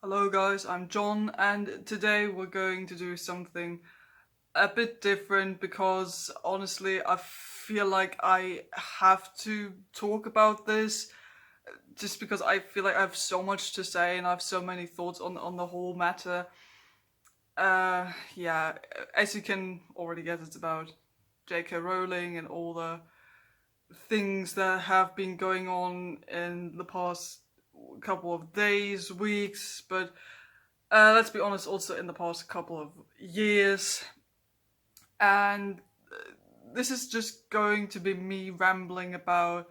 Hello guys, I'm John, and today we're going to do something a bit different because honestly I feel like I have to talk about this just because I feel like I have so much to say and I have so many thoughts on the whole matter. Yeah, as you can already guess, it's about J.K. Rowling and all the things that have been going on in the past couple of days, weeks, but let's be honest, also in the past couple of years. And this is just going to be me rambling about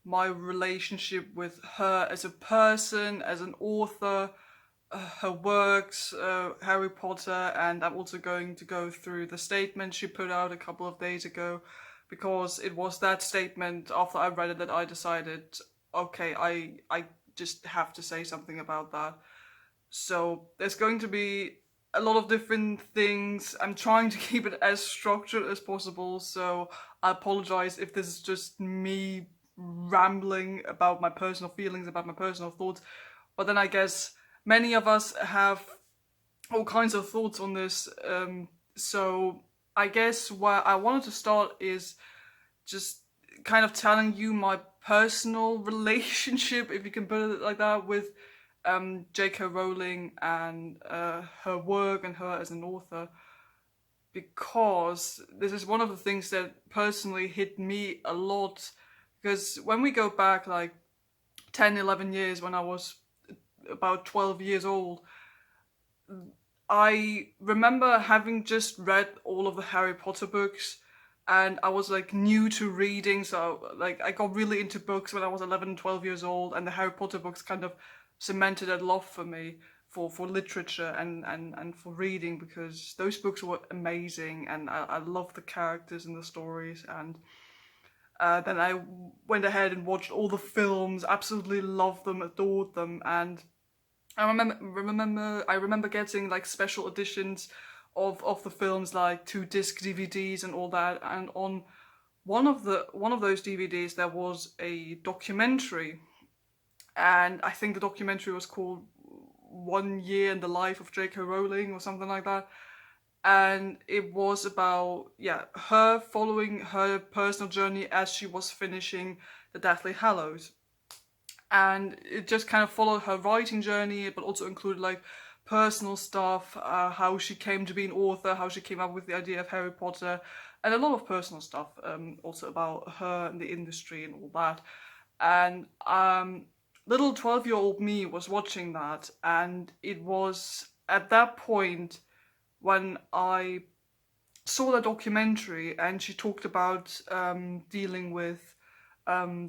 my relationship with her as a person, as an author, her works, Harry Potter, and I'm also going to go through the statement she put out a couple of days ago because it was that statement after I read it that I decided, okay, I just have to say something about that. So there's going to be a lot of different things. I'm trying to keep it as structured as possible, so I apologize if this is just me rambling about my personal feelings, about my personal thoughts. But then I guess many of us have all kinds of thoughts on this. So I guess where I wanted to start is just kind of telling you my personal relationship, if you can put it like that, with J.K. Rowling and her work and her as an author, because this is one of the things that personally hit me a lot. Because when we go back like 10, 11 years, when I was about 12 years old, I remember having just read all of the Harry Potter books and I was like new to reading, so like I got really into books when I was 11, 12 years old, and the Harry Potter books kind of cemented a love for me for literature and for reading, because those books were amazing and I loved the characters and the stories. And then I went ahead and watched all the films, absolutely loved them, adored them. And I remember getting like special editions of the films, like 2 disc DVDs and all that. And on one of those DVDs there was a documentary, and I think the documentary was called 1 Year in the Life of J.K. Rowling or something like that. And it was about, yeah, her following her personal journey as she was finishing the Deathly Hallows. And it just kind of followed her writing journey, but also included like personal stuff, how she came to be an author, how she came up with the idea of Harry Potter, and a lot of personal stuff, also about her and the industry and all that. And little 12-year-old me was watching that, and it was at that point when I saw the documentary, and she talked about dealing with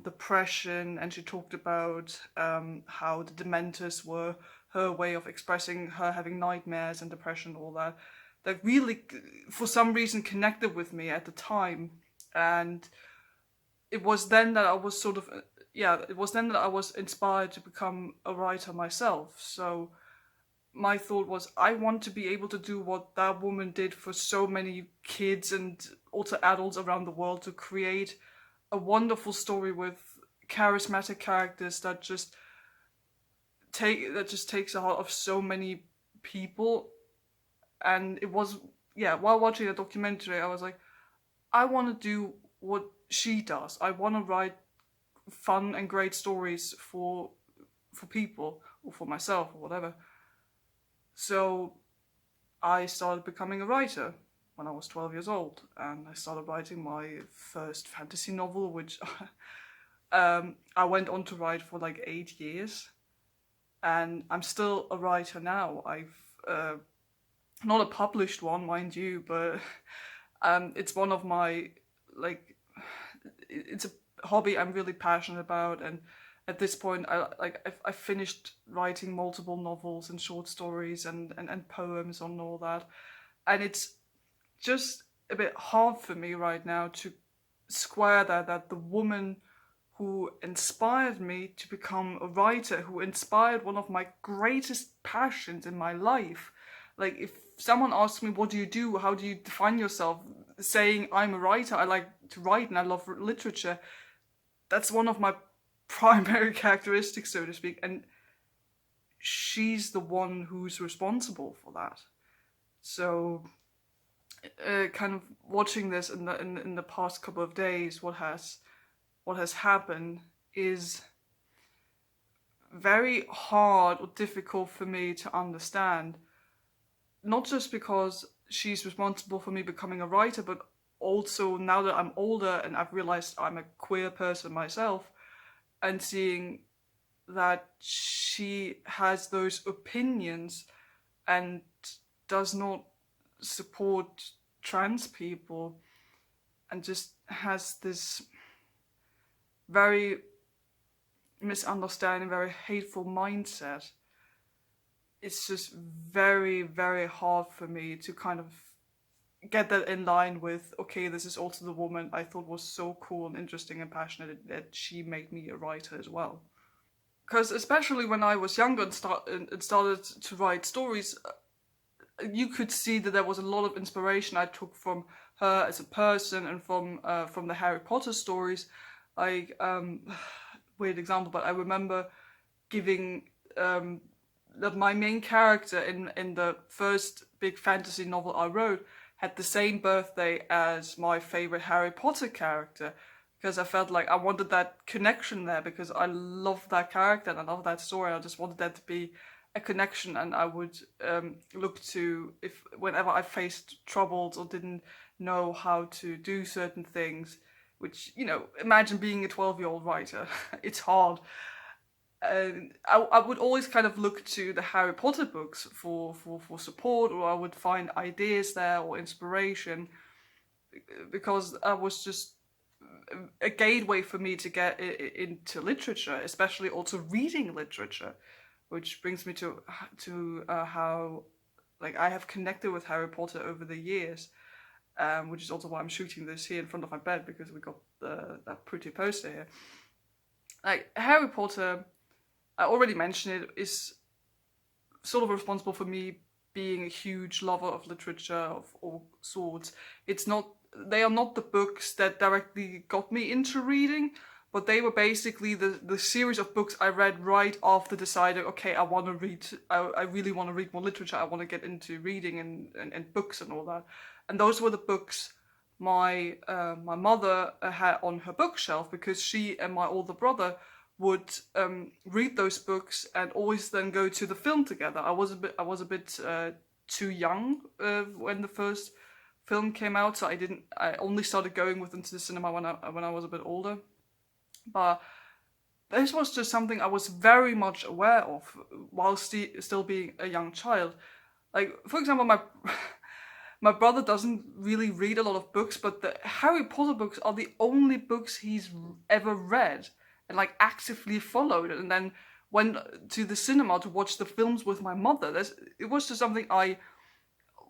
depression, and she talked about how the Dementors were her way of expressing her having nightmares and depression, all that. That really, for some reason, connected with me at the time, and it was then that I was sort of, yeah, it was then that I was inspired to become a writer myself. So my thought was, I want to be able to do what that woman did for so many kids and also adults around the world, to create a wonderful story with charismatic characters that just takes the heart of so many people. And it was, yeah, while watching the documentary I was like, I want to do what she does. I want to write fun and great stories for people, or for myself, or whatever. So I started becoming a writer when I was 12 years old, and I started writing my first fantasy novel, which I went on to write for like 8 years, and I'm still a writer now. I've not a published one, mind you, but it's one of my, like, it's a hobby I'm really passionate about. And at this point, I finished writing multiple novels and short stories and poems and all that, and it's just a bit hard for me right now to square that the woman who inspired me to become a writer, who inspired one of my greatest passions in my life. Like, if someone asks me, what do you do? How do you define yourself? Saying I'm a writer, I like to write and I love literature. That's one of my primary characteristics, so to speak. And she's the one who's responsible for that. So kind of watching this in the past couple of days, what has happened is very hard or difficult for me to understand. Not just because she's responsible for me becoming a writer, but also now that I'm older and I've realized I'm a queer person myself, and seeing that she has those opinions and does not support trans people, and just has this very misunderstanding, very hateful mindset. It's just very, very hard for me to kind of get that in line with, okay, this is also the woman I thought was so cool and interesting and passionate that she made me a writer as well. Because especially when I was younger and started to write stories, you could see that there was a lot of inspiration I took from her as a person and from the Harry Potter stories. Like, weird example, but I remember giving that my main character in the first big fantasy novel I wrote had the same birthday as my favorite Harry Potter character, because I felt like I wanted that connection there, because I love that character and I love that story. I just wanted that to be a connection, and I would look to, if whenever I faced troubles or didn't know how to do certain things, which, you know, imagine being a 12-year-old writer. It's hard. I would always kind of look to the Harry Potter books for support, or I would find ideas there or inspiration, because I was just a gateway for me to get into literature, especially also reading literature, which brings me to how, like, I have connected with Harry Potter over the years, which is also why I'm shooting this here in front of my bed, because we got that pretty poster here. Like, Harry Potter, I already mentioned it, is sort of responsible for me being a huge lover of literature of all sorts. They are not the books that directly got me into reading, but they were basically the series of books I read right after deciding, okay, I really want to read more literature, I want to get into reading and books and all that. And those were the books my mother had on her bookshelf, because she and my older brother would read those books and always then go to the film together. I was a bit too young when the first film came out, so I only started going with them to the cinema when I was a bit older. But this was just something I was very much aware of while still being a young child. Like, for example, my brother doesn't really read a lot of books, but the Harry Potter books are the only books he's ever read and, like, actively followed. And then went to the cinema to watch the films with my mother. It was just something I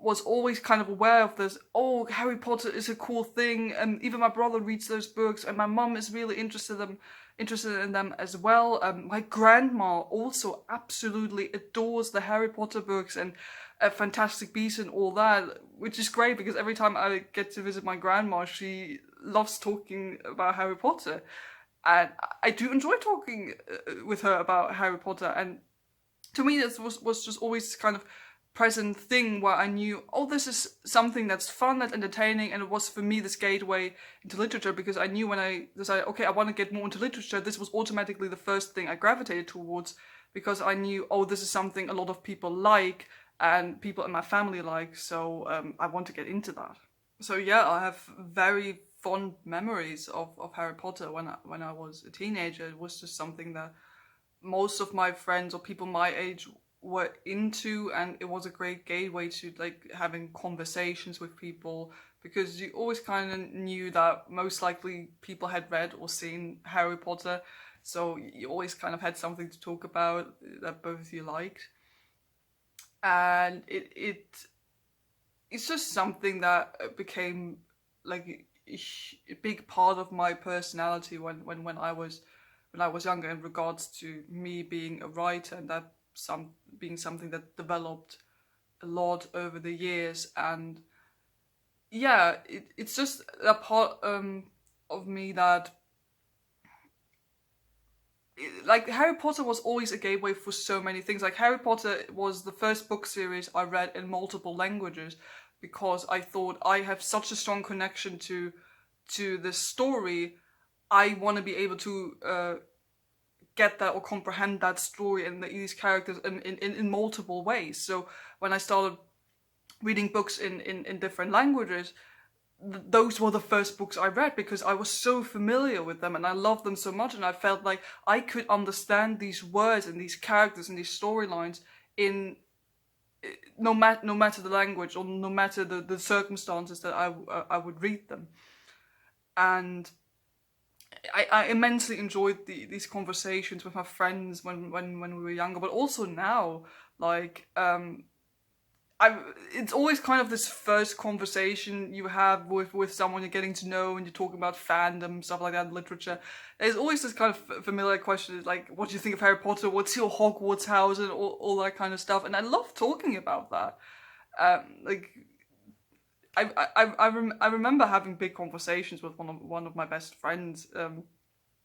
was always kind of aware of. This, oh, Harry Potter is a cool thing, and even my brother reads those books, and my mum is really interested in them as well. My grandma also absolutely adores the Harry Potter books and Fantastic Beasts and all that, which is great, because every time I get to visit my grandma, she loves talking about Harry Potter, and I do enjoy talking with her about Harry Potter. And to me, this was just always kind of present thing where I knew, oh, this is something that's fun, that's entertaining, and it was for me this gateway into literature, because I knew when I decided, okay, I want to get more into literature, this was automatically the first thing I gravitated towards, because I knew, oh, this is something a lot of people like and people in my family like, so I want to get into that. So yeah, I have very fond memories of Harry Potter when I was a teenager. It was just something that most of my friends or people my age were into, and it was a great gateway to, like, having conversations with people, because you always kind of knew that most likely people had read or seen Harry Potter, so you always kind of had something to talk about that both of you liked. And it's just something that became, like, a big part of my personality when I was younger, in regards to me being a writer, and that being something that developed a lot over the years. And yeah, it's just a part of me that like Harry Potter was always a gateway for so many things. Like Harry Potter was the first book series I read in multiple languages because I thought I have such a strong connection to this story. I want to be able to get that or comprehend that story and these characters in multiple ways. So when I started reading books in different languages, those were the first books I read because I was so familiar with them and I loved them so much, and I felt like I could understand these words and these characters and these storylines in no matter the language or no matter the circumstances that I would read them. And I immensely enjoyed these conversations with my friends when we were younger, but also now, like it's always kind of this first conversation you have with someone you're getting to know, and you're talking about fandom, stuff like that, literature. There's always this kind of familiar question, like, what do you think of Harry Potter? What's your Hogwarts house? And all that kind of stuff. And I love talking about that. Like, I remember having big conversations with one of my best friends,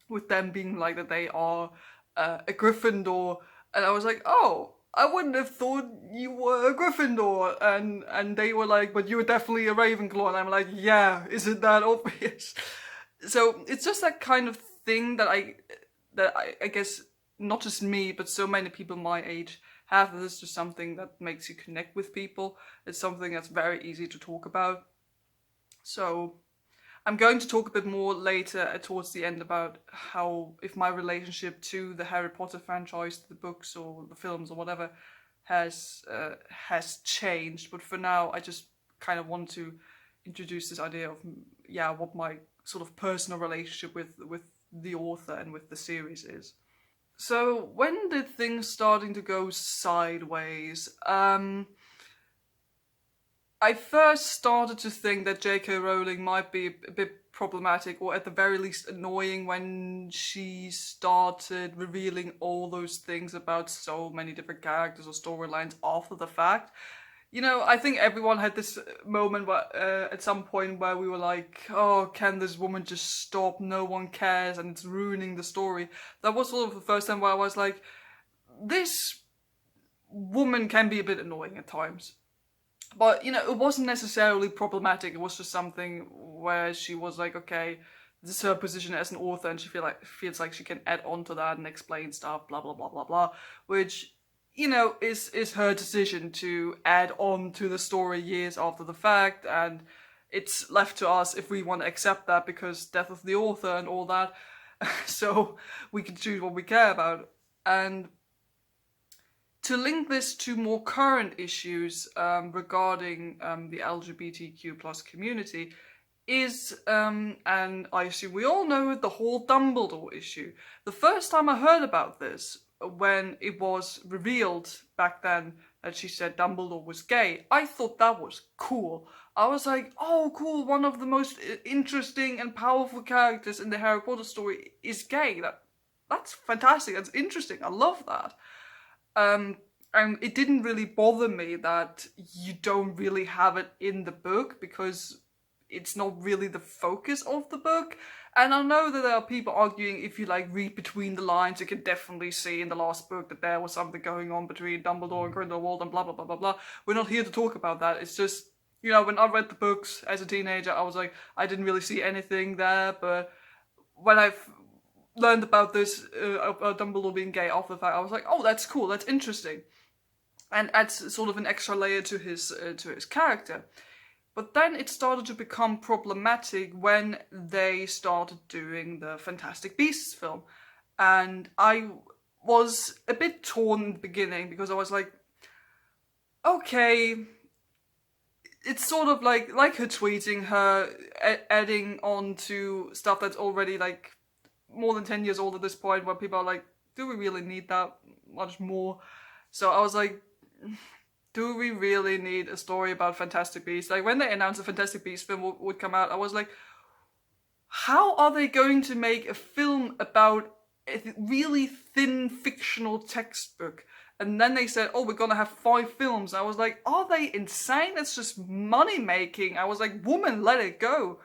with them being like that they are a Gryffindor, and I was like, oh, I wouldn't have thought you were a Gryffindor, and they were like, but you were definitely a Ravenclaw, and I'm like, yeah, isn't that obvious? So it's just that kind of thing that I guess not just me, but so many people my age have. That is just something that makes you connect with people. It's something that's very easy to talk about. So I'm going to talk a bit more later towards the end about how, if my relationship to the Harry Potter franchise, the books or the films or whatever, has changed. But for now, I just kind of want to introduce this idea of what my sort of personal relationship with the author and with the series is. So when did things starting to go sideways? I first started to think that J.K. Rowling might be a bit problematic, or at the very least annoying, when she started revealing all those things about so many different characters or storylines after the fact. You know, I think everyone had this moment at some point where we were like, oh, can this woman just stop? No one cares and it's ruining the story. That was sort of the first time where I was like, this woman can be a bit annoying at times. But, you know, it wasn't necessarily problematic. It was just something where she was like, okay, this is her position as an author, and she feels like she can add on to that and explain stuff, blah, blah, blah, blah, blah, which, you know, is her decision to add on to the story years after the fact, and it's left to us if we want to accept that, because death of the author and all that. So we can choose what we care about. And to link this to more current issues regarding the LGBTQ plus community is, and I assume we all know it, the whole Dumbledore issue. The first time I heard about this, when it was revealed back then that she said Dumbledore was gay, I thought that was cool. I was like, oh cool, one of the most interesting and powerful characters in the Harry Potter story is gay. That's fantastic, that's interesting, I love that. And it didn't really bother me that you don't really have it in the book, because it's not really the focus of the book. And I know that there are people arguing, if you like read between the lines, you can definitely see in the last book that there was something going on between Dumbledore and Grindelwald and blah blah blah blah blah. We're not here to talk about that. It's just, you know, when I read the books as a teenager, I was like, I didn't really see anything there. But when I've learned about this, about Dumbledore being gay after the fact, I was like, oh, that's cool, that's interesting, and adds sort of an extra layer to his character. But then it started to become problematic when they started doing the Fantastic Beasts film, and I was a bit torn in the beginning, because I was like, okay, it's sort of like her tweeting, her adding on to stuff that's already like more than 10 years old at this point, where people are like, do we really need that much more? So I was like, do we really need a story about Fantastic Beasts? Like, when they announced the Fantastic Beasts film would come out, I was like, how are they going to make a film about a really thin fictional textbook? And then they said, oh, we're gonna have 5 films. I was like, are they insane? That's just money making. I was like, woman, let it go.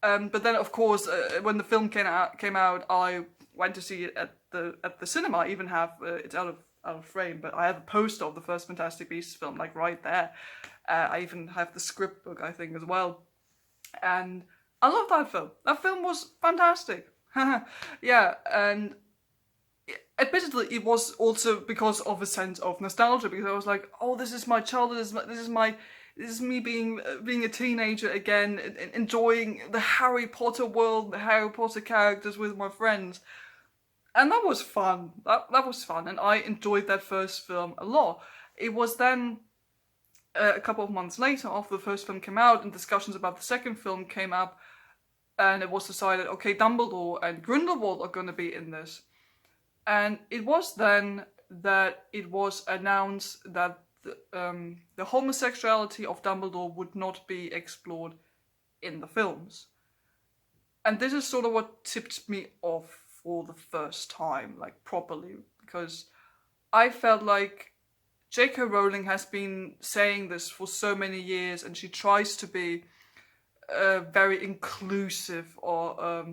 But then, of course, when the film came out, I went to see it at the cinema. I even have it's out of frame, but I have a poster of the first Fantastic Beasts film, like right there. I even have the script book, I think, as well. And I love that film. That film was fantastic. Yeah, and admittedly, it was also because of a sense of nostalgia, because I was like, oh, this is my childhood, this is me being a teenager again, enjoying the Harry Potter world, the Harry Potter characters with my friends. And that was fun. That was fun, and I enjoyed that first film a lot. It was then a couple of months later, after the first film came out, and discussions about the second film came up, and it was decided, okay, Dumbledore and Grindelwald are going to be in this. And it was then that it was announced that the homosexuality of Dumbledore would not be explored in the films. And this is sort of what tipped me off for the first time, like properly, because I felt like J.K. Rowling has been saying this for so many years, and she tries to be very inclusive or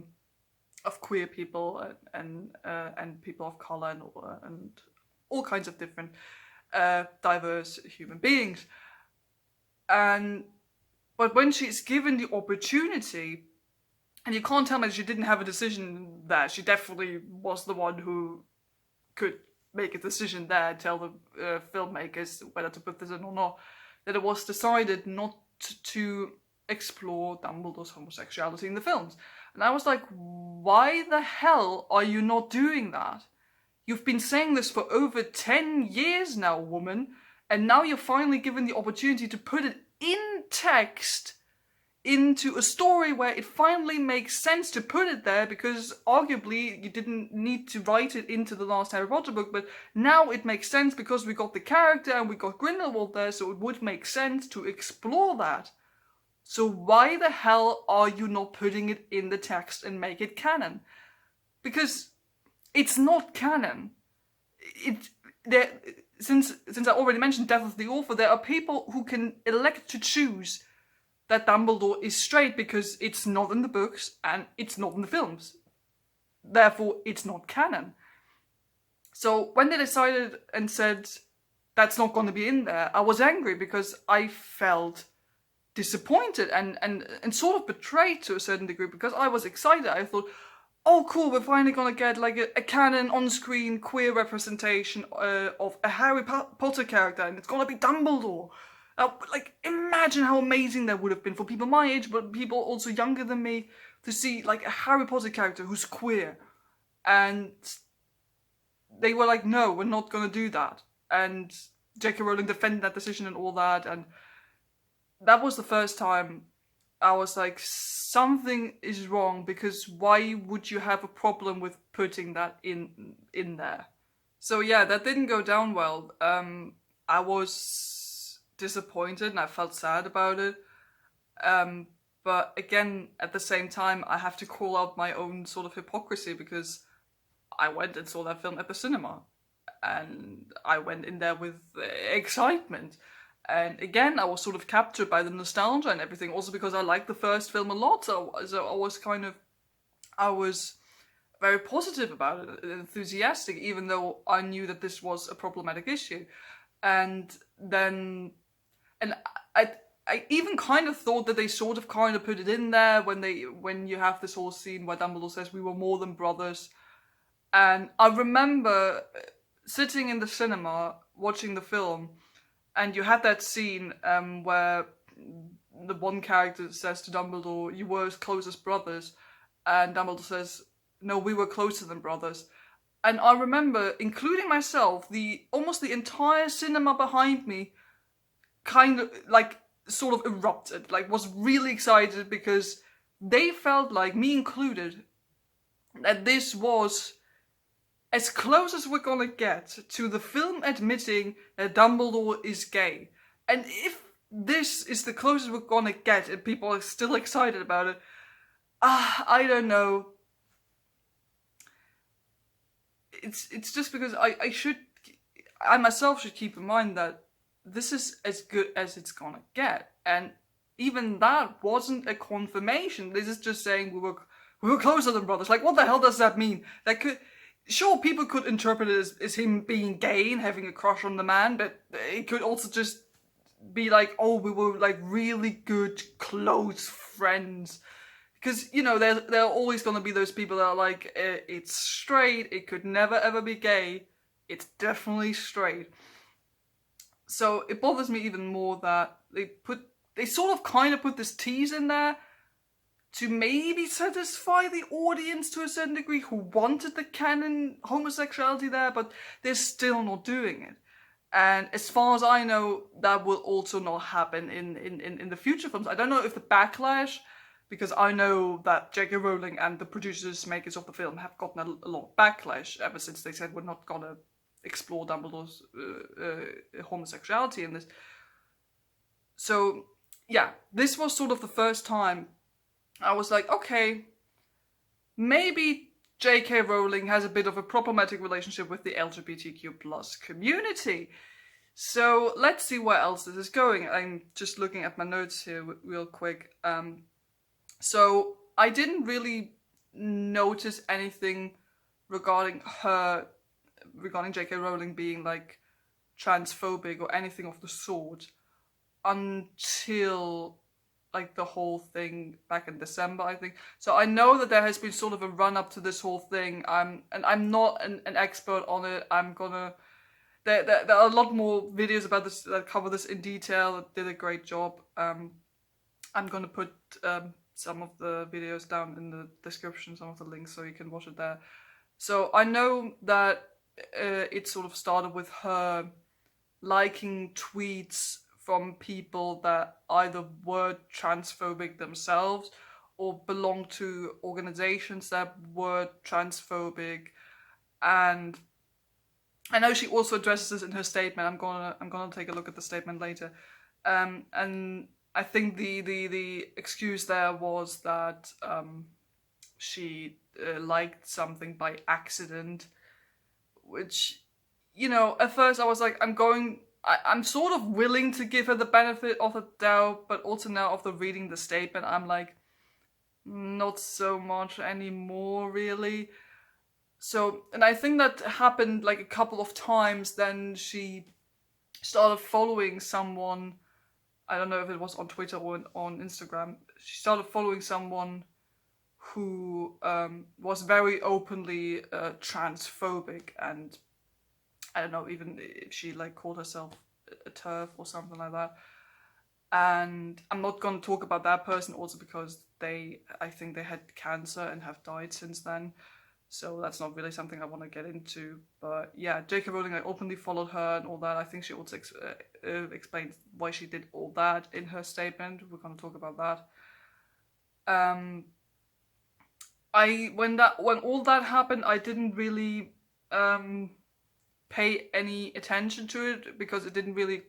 of queer people and people of color and all kinds of different diverse human beings. But when she's given the opportunity, and you can't tell me she didn't have a decision there. She definitely was the one who could make a decision there and tell the filmmakers whether to put this in or not. That it was decided not to explore Dumbledore's homosexuality in the films. And I was like, why the hell are you not doing that? You've been saying this for over 10 years now, woman, and now you're finally given the opportunity to put it in text into a story where it finally makes sense to put it there, because arguably you didn't need to write it into the last Harry Potter book, but now it makes sense because we got the character and we got Grindelwald there, so it would make sense to explore that. So why the hell are you not putting it in the text and make it canon? Because it's not canon. Since I already mentioned Death of the Author, there are people who can elect to choose that Dumbledore is straight because it's not in the books and it's not in the films. Therefore, it's not canon. So when they decided and said that's not going to be in there, I was angry because I felt disappointed and sort of betrayed to a certain degree, because I was excited. I thought, oh cool, we're finally going to get like a canon on-screen queer representation of a Harry Potter character, and it's going to be Dumbledore. Like, imagine how amazing that would have been for people my age, but people also younger than me, to see like a Harry Potter character who's queer. And they were like, no, we're not going to do that. And J.K. Rowling defended that decision and all that, and that was the first time I was like, something is wrong, because why would you have a problem with putting that in there? So yeah, that didn't go down well. I was disappointed and I felt sad about it. But again, at the same time, I have to call out my own sort of hypocrisy, because I went and saw that film at the cinema. And I went in there with excitement. And again, I was sort of captured by the nostalgia and everything, also because I liked the first film a lot, so I was very positive about it, enthusiastic, even though I knew that this was a problematic issue. And I even kind of thought that they sort of kind of put it in there when you have this whole scene where Dumbledore says we were more than brothers. And I remember sitting in the cinema watching the film, and you had that scene where the one character says to Dumbledore, you were as close as brothers. And Dumbledore says, no, we were closer than brothers. And I remember, including myself, almost the entire cinema behind me kind of, like, sort of erupted. Like, was really excited, because they felt like, me included, that this was as close as we're gonna get to the film admitting that Dumbledore is gay. And if this is the closest we're gonna get and people are still excited about it, I don't know. It's just because I myself should keep in mind that this is as good as it's gonna get. And even that wasn't a confirmation. This is just saying we were closer than brothers. Like, what the hell does that mean? sure, people could interpret it as him being gay and having a crush on the man, but it could also just be like, oh, we were like really good, close friends. Because, you know, there are always going to be those people that are like, it's straight, it could never ever be gay, it's definitely straight. So it bothers me even more that they sort of kind of put this tease in there to maybe satisfy the audience to a certain degree who wanted the canon homosexuality there, but they're still not doing it. And as far as I know, that will also not happen in the future films. I don't know if the backlash, because I know that J.K. Rowling and the producers, makers of the film have gotten a lot of backlash ever since they said we're not gonna explore Dumbledore's homosexuality in this. So, yeah, this was sort of the first time I was like, okay, maybe J.K. Rowling has a bit of a problematic relationship with the LGBTQ plus community. So let's see where else this is going. I'm just looking at my notes here real quick. So I didn't really notice anything regarding J.K. Rowling being like transphobic or anything of the sort until like the whole thing back in December, I think. So I know that there has been sort of a run up to this whole thing. I'm not an expert on it. There are a lot more videos about this that cover this in detail, that did a great job. I'm gonna put some of the videos down in the description, some of the links, so you can watch it there. So I know that it sort of started with her liking tweets from people that either were transphobic themselves or belonged to organizations that were transphobic. And I know she also addresses this in her statement. I'm gonna take a look at the statement later. And I think the excuse there was that she liked something by accident, which, you know, at first I was like, I'm sort of willing to give her the benefit of the doubt, but also now after reading the statement, I'm like, not so much anymore, really. So, and I think that happened like a couple of times. Then she started following someone, I don't know if it was on Twitter or on Instagram, she started following someone who was very openly transphobic, and I don't know even if she like called herself a TERF or something like that. And I'm not going to talk about that person also because I think they had cancer and have died since then. So that's not really something I want to get into. But yeah, J.K. Rowling, I openly followed her and all that. I think she also explained why she did all that in her statement. We're going to talk about that. When all that happened, I didn't really pay any attention to it because it didn't really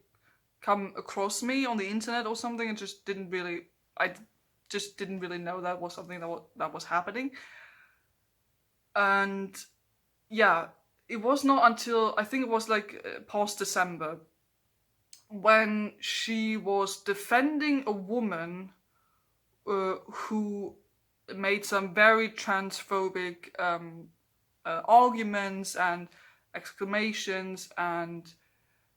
come across me on the internet or something. I just didn't really know that was something that was happening. And yeah, it was not until I think it was like past December when she was defending a woman who made some very transphobic arguments and exclamations and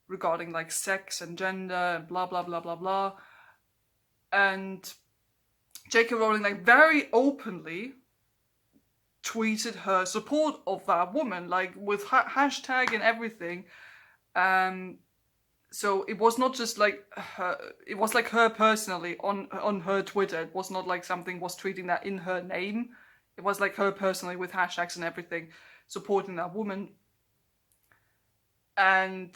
regarding like sex and gender and blah blah blah blah blah. And J.K. Rowling like very openly tweeted her support of that woman, like with hashtag and everything. So it was not just like her, it was like her personally on her Twitter. It was not like something was tweeting that in her name. It was like her personally with hashtags and everything, supporting that woman. And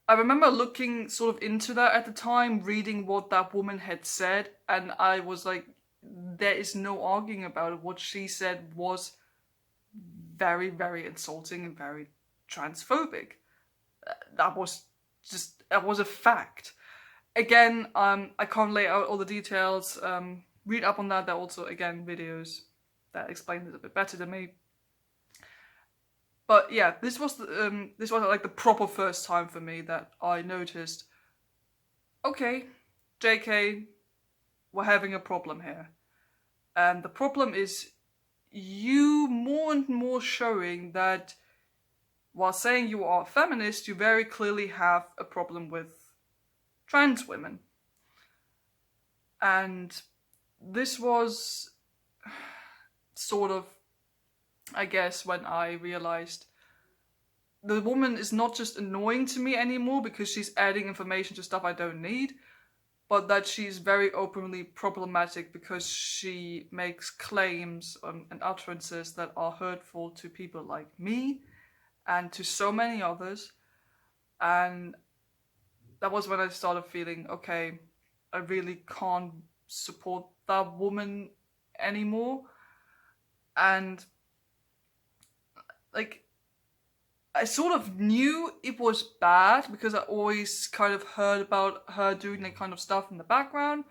I remember looking sort of into that at the time, reading what that woman had said, and I was like, there is no arguing about it. What she said was very, very insulting and very transphobic. That was a fact. Again, I can't lay out all the details. Read up on that. There are also, again, videos that explain it a bit better than me. But yeah, this was like the proper first time for me that I noticed, okay, JK, we're having a problem here. And the problem is you more and more showing that while saying you are a feminist, you very clearly have a problem with trans women. And this was sort of, I guess, when I realized the woman is not just annoying to me anymore because she's adding information to stuff I don't need, but that she's very openly problematic because she makes claims and utterances that are hurtful to people like me and to so many others. And that was when I started feeling, okay, I really can't support that woman anymore. And like, I sort of knew it was bad because I always kind of heard about her doing that kind of stuff in the background,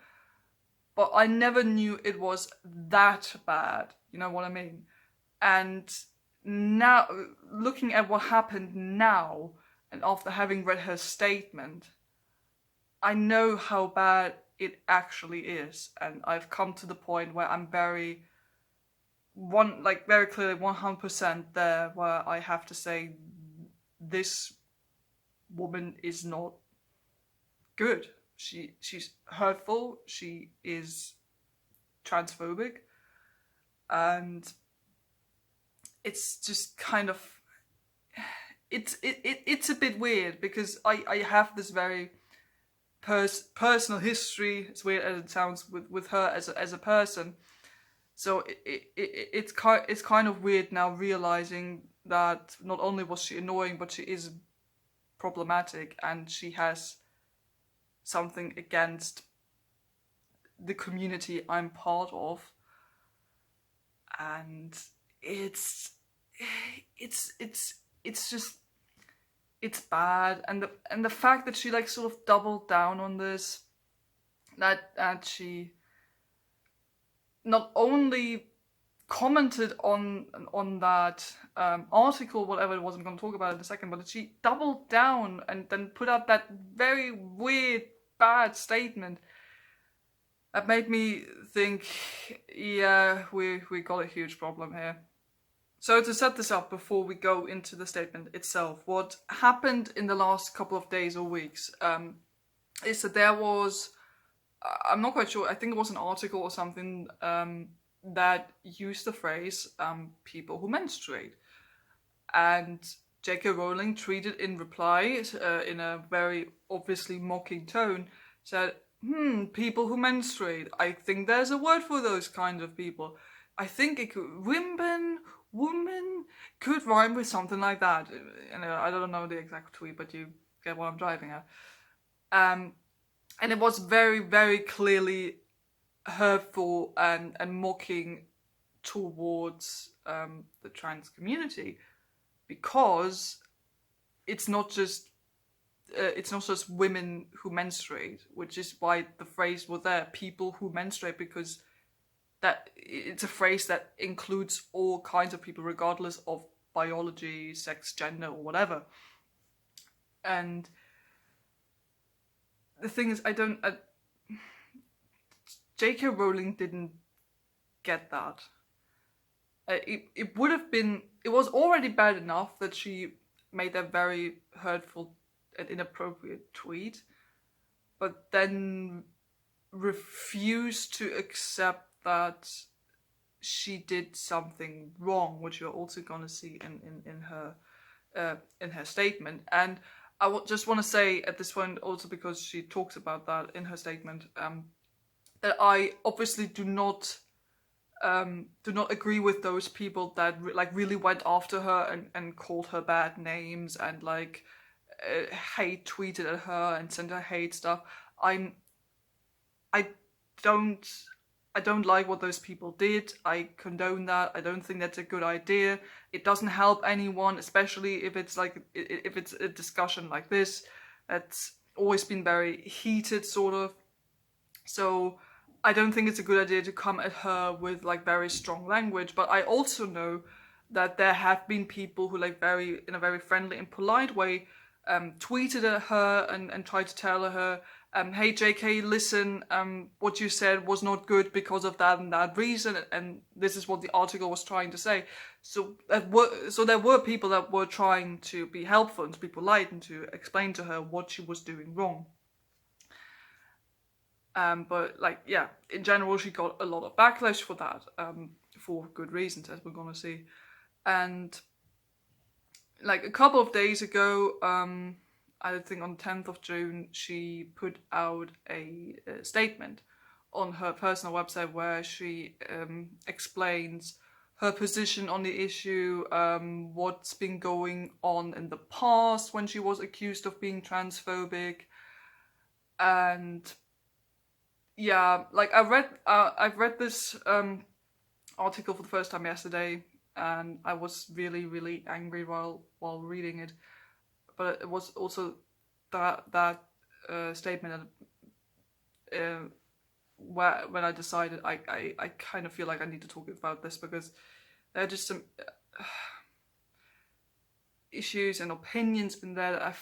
but I never knew it was that bad. You know what I mean? And now, looking at what happened now, and after having read her statement, I know how bad it actually is, and I've come to the point where I'm very clearly 100% there, where I have to say this woman is not good. She's hurtful. She is transphobic, and it's just kind of it's a bit weird because I have this very personal history, as weird as it sounds, with her as a person. So it's kind of weird now realizing that not only was she annoying, but she is problematic, and she has something against the community I'm part of. And it's just, it's bad. And the fact that she like sort of doubled down on this, that she not only commented on that article, whatever it was, I'm going to talk about it in a second, but she doubled down and then put out that very weird, bad statement that made me think, yeah, we got a huge problem here. So to set this up before we go into the statement itself, what happened in the last couple of days or weeks is that there was, I'm not quite sure, I think it was an article or something that used the phrase people who menstruate. And J.K. Rowling tweeted in reply in a very obviously mocking tone, said, people who menstruate. I think there's a word for those kind of people. I think it could, woman could rhyme with something like that. And I don't know the exact tweet, but you get what I'm driving at. And it was very, very clearly hurtful and mocking towards the trans community, because it's not just women who menstruate, which is why the phrase was there, people who menstruate, because that it's a phrase that includes all kinds of people regardless of biology, sex, gender, or whatever. And the thing is, J.K. Rowling didn't get that. It would have been, it was already bad enough that she made that very hurtful and inappropriate tweet, but then refused to accept that she did something wrong, which you're also gonna see in her statement. And I just want to say at this point, also because she talks about that in her statement, that I obviously do not agree with those people that really went after her and called her bad names and hate tweeted at her and sent her hate stuff. I don't like what those people did. I condone that. I don't think that's a good idea. It doesn't help anyone, especially if it's a discussion like this that's always been very heated, sort of. So I don't think it's a good idea to come at her with very strong language. But I also know that there have been people who in a very friendly and polite way tweeted at her and tried to tell her hey JK, listen, what you said was not good because of that and that reason, and this is what the article was trying to say. So there were people that were trying to be helpful and to be polite and to explain to her what she was doing wrong. But like, yeah, in general, she got a lot of backlash for that, for good reasons, as we're gonna see. And like a couple of days ago, I think on 10th of June, she put out a statement on her personal website where she explains her position on the issue, what's been going on in the past when she was accused of being transphobic, and yeah, like I've read this article for the first time yesterday, and I was really really angry while reading it. But it was also that statement where when I decided I kind of feel like I need to talk about this, because there are just some issues and opinions in there that I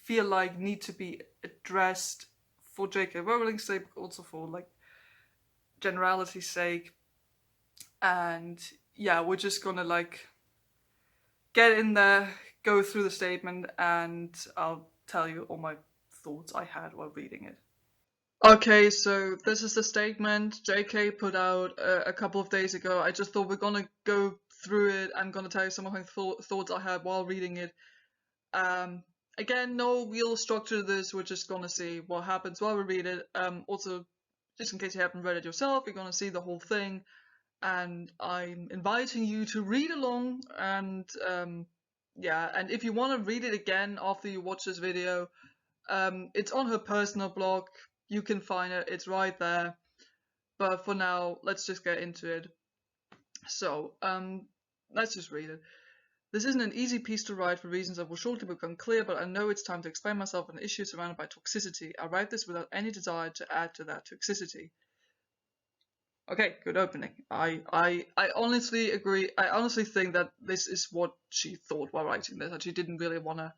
feel like need to be addressed for J.K. Rowling's sake, but also for like generality's sake. And yeah, we're just gonna like get in there, go through the statement, and I'll tell you all my thoughts I had while reading it. Okay, so this is the statement JK put out a couple of days ago. I just thought we're gonna go through it. I'm gonna tell you some of my thoughts I had while reading it. Again, no real structure to this. We're just gonna see what happens while we read it. Also, just in case you haven't read it yourself, you're gonna see the whole thing, and I'm inviting you to read along. And yeah, and if you want to read it again after you watch this video, it's on her personal blog. You can find it, it's right there. But for now, let's just get into it. So, let's just read it. This isn't an easy piece to write for reasons that will shortly become clear, but I know it's time to explain myself on issues surrounded by toxicity. I write this without any desire to add to that toxicity. Okay, good opening. I honestly agree. I honestly think that this is what she thought while writing this, that she didn't really want to,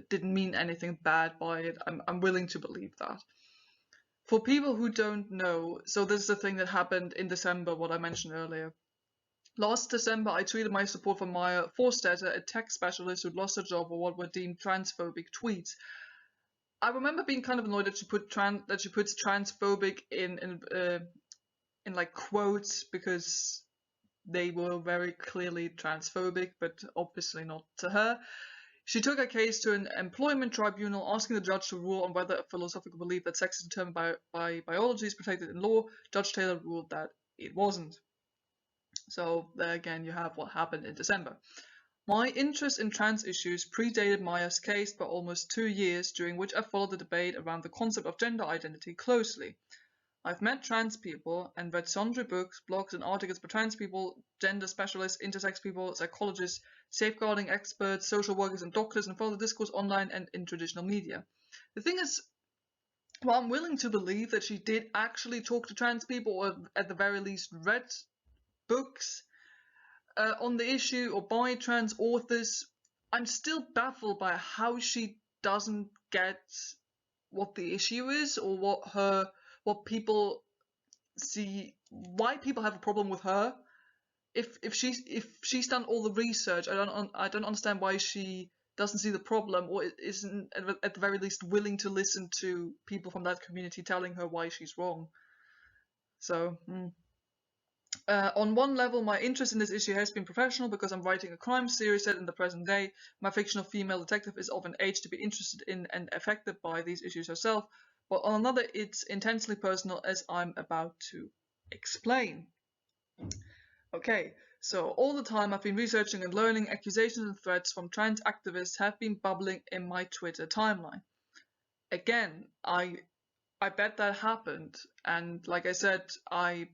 didn't mean anything bad by it. I'm willing to believe that. For people who don't know, so this is the thing that happened in December, what I mentioned earlier. Last December, I tweeted my support for Maya Forstetter, a tech specialist who'd lost her job for what were deemed transphobic tweets. I remember being kind of annoyed that she puts transphobic in like quotes, because they were very clearly transphobic, but obviously not to her. She took her case to an employment tribunal, asking the judge to rule on whether a philosophical belief that sex is determined by biology is protected in law. Judge Taylor ruled that it wasn't. So there again, you have what happened in December. My interest in trans issues predated Maya's case by almost 2 years, during which I followed the debate around the concept of gender identity closely. I've met trans people and read sundry books, blogs, and articles by trans people, gender specialists, intersex people, psychologists, safeguarding experts, social workers, and doctors, and follow the discourse online and in traditional media. The thing is, while I'm willing to believe that she did actually talk to trans people, or at the very least read books on the issue or by trans authors, I'm still baffled by how she doesn't get what the issue is, or what people see, why people have a problem with her. If she's done all the research, I don't understand why she doesn't see the problem, or isn't at the very least willing to listen to people from that community telling her why she's wrong. So on one level, my interest in this issue has been professional, because I'm writing a crime series set in the present day. My fictional female detective is of an age to be interested in and affected by these issues herself. But on another, it's intensely personal, as I'm about to explain. Okay, so all the time I've been researching and learning, accusations and threats from trans activists have been bubbling in my Twitter timeline. Again, I bet that happened, and like I said, I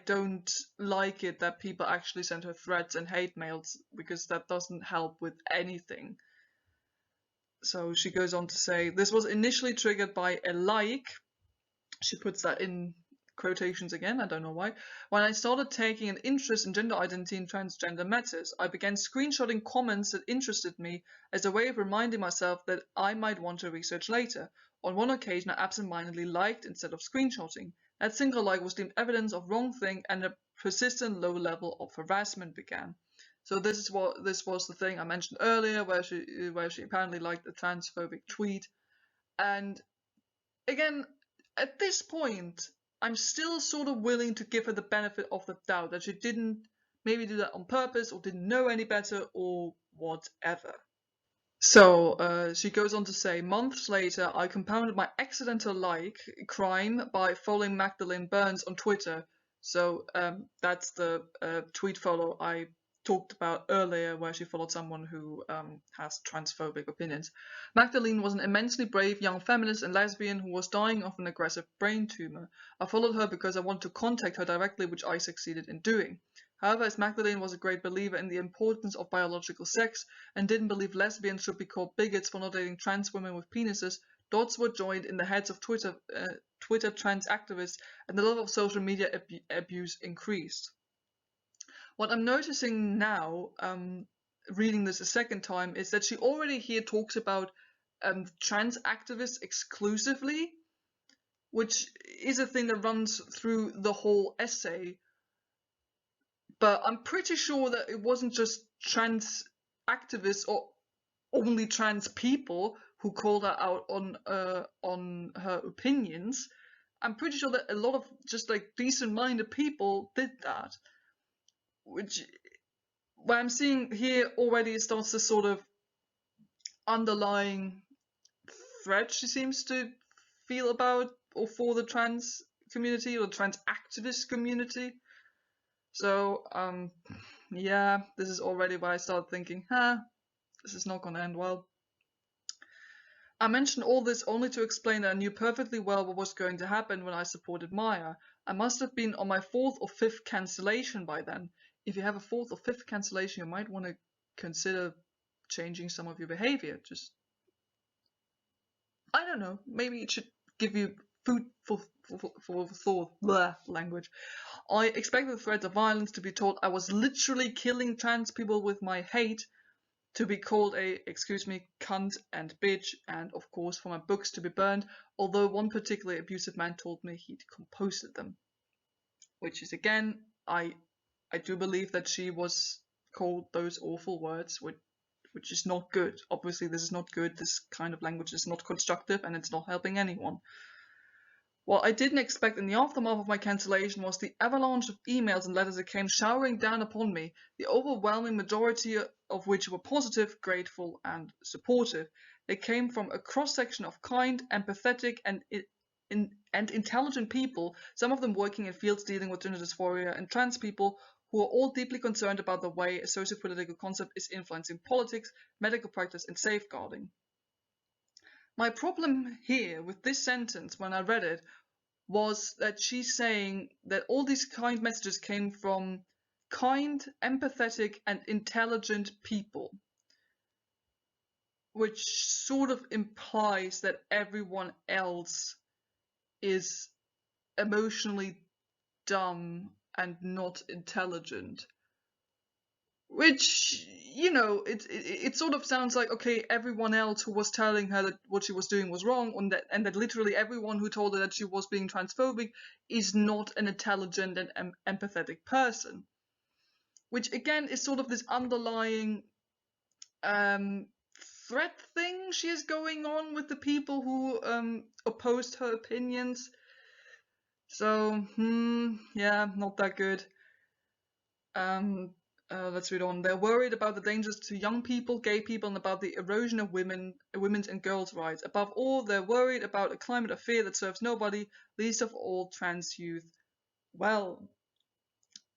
don't like it that people actually send her threats and hate mails, because that doesn't help with anything. So she goes on to say, this was initially triggered by a like, she puts that in quotations again, I don't know why. When I started taking an interest in gender identity and transgender matters, I began screenshotting comments that interested me as a way of reminding myself that I might want to research later. On one occasion, I absentmindedly liked instead of screenshotting. That single like was deemed evidence of wrongthing, and a persistent low level of harassment began. So this was the thing I mentioned earlier, where she apparently liked a transphobic tweet, and again, at this point, I'm still sort of willing to give her the benefit of the doubt that she didn't maybe do that on purpose or didn't know any better or whatever. So she goes on to say, months later, I compounded my accidental crime by following Magdalene Burns on Twitter. So that's the tweet follow I talked about earlier, where she followed someone who has transphobic opinions. Magdalene was an immensely brave young feminist and lesbian who was dying of an aggressive brain tumor. I followed her because I wanted to contact her directly, which I succeeded in doing. However, as Magdalene was a great believer in the importance of biological sex and didn't believe lesbians should be called bigots for not dating trans women with penises, dots were joined in the heads of Twitter trans activists, and the level of social media abuse increased. What I'm noticing now, reading this a second time, is that she already here talks about trans activists exclusively, which is a thing that runs through the whole essay. But I'm pretty sure that it wasn't just trans activists or only trans people who called her out on her opinions. I'm pretty sure that a lot of just like decent-minded people did that, which what I'm seeing here already starts this sort of underlying threat she seems to feel about or for the trans community or the trans activist community. So yeah, this is already why I started thinking, this is not gonna end well. I mention all this only to explain that I knew perfectly well what was going to happen when I supported Maya. I must have been on my 4th or 5th cancellation by then. If you have a 4th or 5th cancellation, you might want to consider changing some of your behavior. Just, I don't know, maybe it should give you food for thought, blah, language. I expected the threat of violence to be told I was literally killing trans people with my hate, to be called a, excuse me, cunt and bitch, and of course for my books to be burned, although one particularly abusive man told me he'd composted them. Which is, again, I do believe that she was called those awful words, which is not good. Obviously this is not good, this kind of language is not constructive and it's not helping anyone. What I didn't expect in the aftermath of my cancellation was the avalanche of emails and letters that came showering down upon me, the overwhelming majority of which were positive, grateful, and supportive. They came from a cross-section of kind, empathetic, and intelligent people, some of them working in fields dealing with gender dysphoria, and trans people who are all deeply concerned about the way a socio-political concept is influencing politics, medical practice, and safeguarding. My problem here with this sentence when I read it was that she's saying that all these kind messages came from kind, empathetic, and intelligent people, which sort of implies that everyone else is emotionally dumb and not intelligent. Which, you know, it sort of sounds like, okay, everyone else who was telling her that what she was doing was wrong, and that literally everyone who told her that she was being transphobic is not an intelligent and empathetic person. Which, again, is sort of this underlying threat thing she has going on with the people who opposed her opinions. So, yeah, not that good. Let's read on. They're worried about the dangers to young people, gay people, and about the erosion of women's and girls' rights. Above all, they're worried about a climate of fear that serves nobody, least of all trans youth. Well,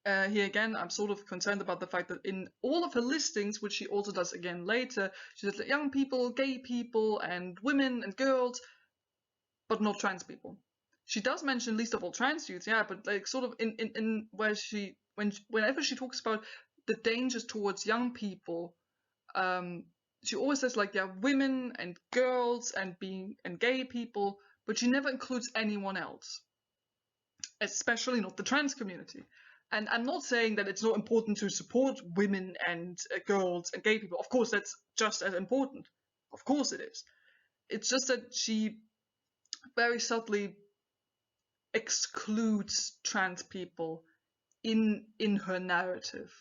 here again, I'm sort of concerned about the fact that in all of her listings, which she also does again later, she says young people, gay people, and women and girls, but not trans people. She does mention least of all trans youth, yeah, but like sort of in where whenever she talks about the dangers towards young people, she always says like, yeah, women and girls and gay people, but she never includes anyone else. especially not the trans community. And I'm not saying that it's not important to support women and girls and gay people. Of course, that's just as important. Of course it is. It's just that she very subtly excludes trans people in her narrative.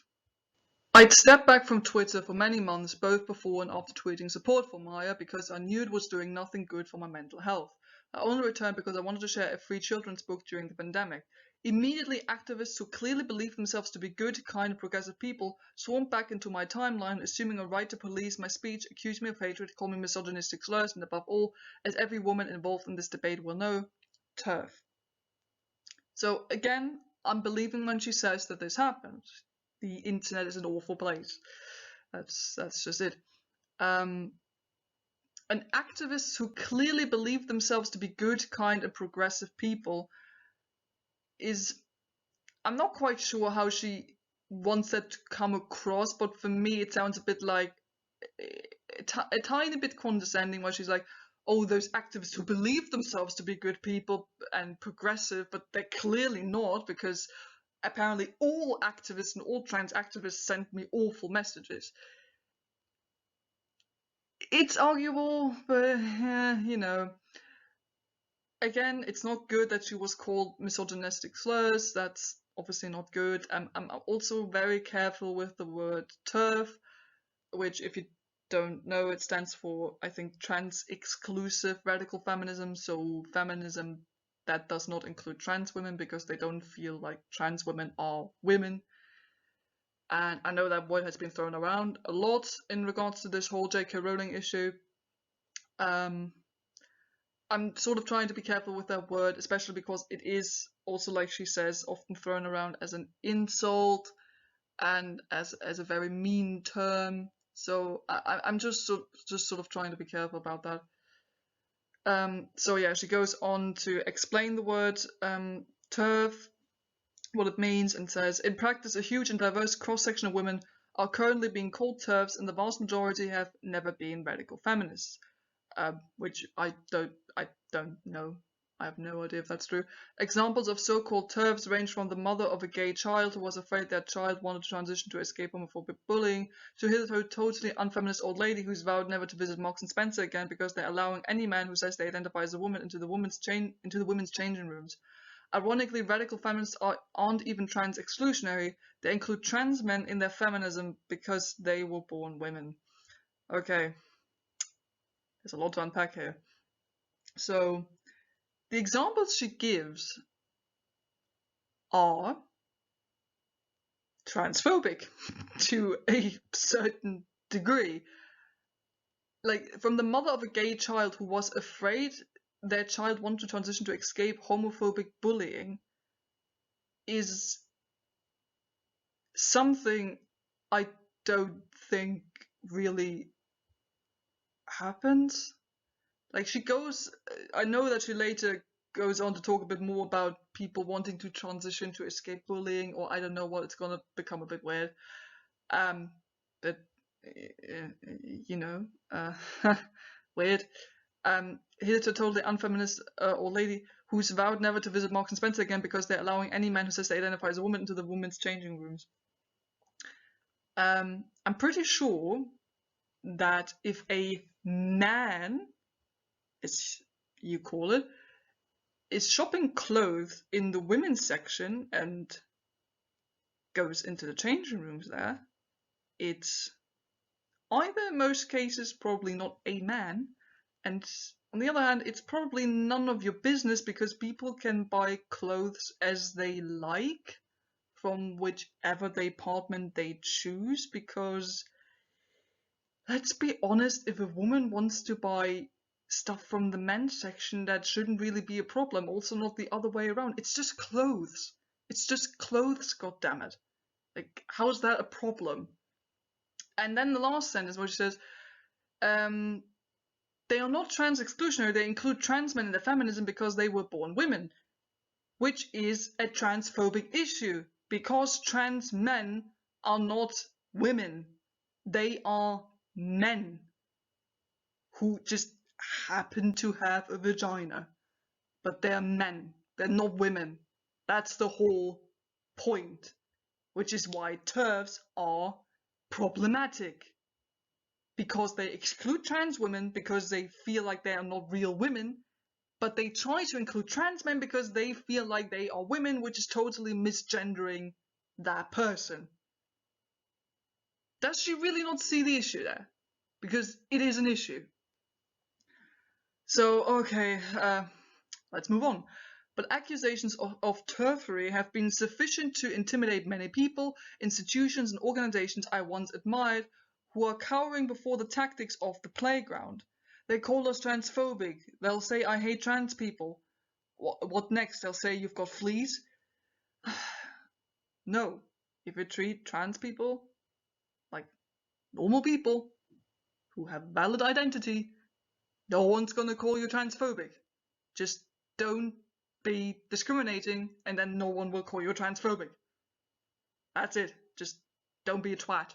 I'd stepped back from Twitter for many months, both before and after tweeting support for Maya, because I knew it was doing nothing good for my mental health. I only returned because I wanted to share a free children's book during the pandemic. Immediately, activists who clearly believe themselves to be good, kind, and progressive people swarmed back into my timeline, assuming a right to police my speech, accused me of hatred, called me misogynistic slurs, and above all, as every woman involved in this debate will know, TERF. So again, I'm believing when she says that this happened. The internet is an awful place. That's just it. And activists who clearly believe themselves to be good, kind, and progressive people is, I'm not quite sure how she wants that to come across, but for me it sounds a bit like a tiny bit condescending, where she's like, oh, those activists who believe themselves to be good people and progressive, but they're clearly not, because apparently all activists and all trans activists sent me awful messages. It's arguable, but you know, again, it's not good that she was called misogynistic slurs. That's obviously not good. I'm also very careful with the word TERF, which, if you don't know, it stands for, I think, trans exclusive radical feminism. So feminism that does not include trans women, because they don't feel like trans women are women. And I know that word has been thrown around a lot in regards to this whole J.K. Rowling issue. I'm sort of trying to be careful with that word, especially because it is also, like she says, often thrown around as an insult and as a very mean term. So I'm just sort of trying to be careful about that. So yeah, she goes on to explain the word TERF, what it means, and says, in practice, a huge and diverse cross-section of women are currently being called TERFs, and the vast majority have never been radical feminists, which I don't know. I have no idea if that's true. Examples of so-called TERFs range from the mother of a gay child who was afraid their child wanted to transition to escape homophobic bullying, to a hitherto totally unfeminist old lady who's vowed never to visit Marks and Spencer again because they're allowing any man who says they identify as a woman into the women's changing rooms. Ironically, radical feminists aren't even trans exclusionary. They include trans men in their feminism because they were born women. Okay, there's a lot to unpack here. So, the examples she gives are transphobic to a certain degree. Like, from the mother of a gay child who was afraid their child wanted to transition to escape homophobic bullying is something I don't think really happens. Like, she goes, I know that she later goes on to talk a bit more about people wanting to transition to escape bullying, or I don't know what, it's gonna become a bit weird. But you know, weird. Here's a totally unfeminist old lady who's vowed never to visit Marks and Spencer again because they're allowing any man who says they identify as a woman into the women's changing rooms. I'm pretty sure that if a man, as you call it, is shopping clothes in the women's section and goes into the changing rooms there, it's either, in most cases, probably not a man, and on the other hand, it's probably none of your business, because people can buy clothes as they like from whichever department they choose, because let's be honest, if a woman wants to buy stuff from the men's section, that shouldn't really be a problem. Also, not the other way around. It's just clothes. It's just clothes, goddammit. Like, how is that a problem? And then the last sentence where she says, they are not trans exclusionary, they include trans men in their feminism because they were born women, which is a transphobic issue, because trans men are not women. They are men who just happen to have a vagina, but they're men. They're not women. That's the whole point, which is why TERFs are problematic. Because they exclude trans women because they feel like they are not real women, but they try to include trans men because they feel like they are women, which is totally misgendering that person. Does she really not see the issue there? Because it is an issue. So, okay, let's move on. But accusations of turfery have been sufficient to intimidate many people, institutions, and organizations I once admired, who are cowering before the tactics of the playground. They call us transphobic. They'll say I hate trans people. What next? They'll say you've got fleas? No. If you treat trans people like normal people who have valid identity, no one's gonna call you transphobic. Just don't be discriminating, and then no one will call you transphobic. That's it. Just don't be a twat.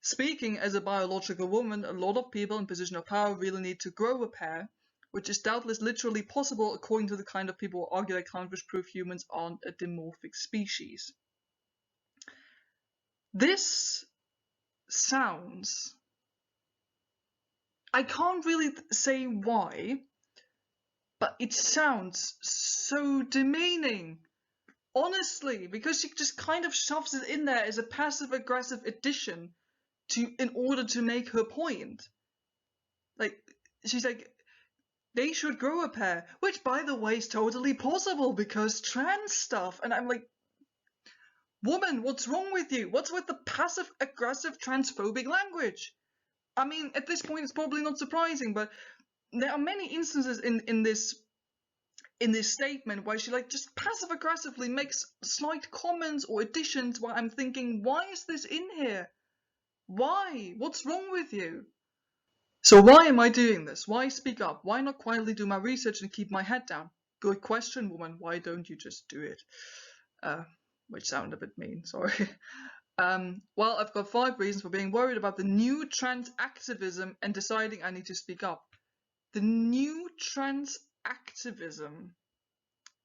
Speaking as a biological woman, a lot of people in position of power really need to grow a pair, which is doubtless literally possible according to the kind of people who argue they can't prove humans aren't a dimorphic species. This sounds... I can't really say why, but it sounds so demeaning. Honestly, because she just kind of shoves it in there as a passive-aggressive addition in order to make her point. Like, she's like, they should grow a pair, which, by the way, is totally possible because trans stuff. And I'm like, woman, what's wrong with you? What's with the passive-aggressive transphobic language? I mean, at this point, it's probably not surprising, but there are many instances in this statement where she like just passive aggressively makes slight comments or additions where I'm thinking, why is this in here? Why? What's wrong with you? So why am I doing this? Why speak up? Why not quietly do my research and keep my head down? Good question, woman. Why don't you just do it? Which sounded a bit mean, sorry. Well, I've got 5 reasons for being worried about the new trans activism and deciding I need to speak up. The new trans activism,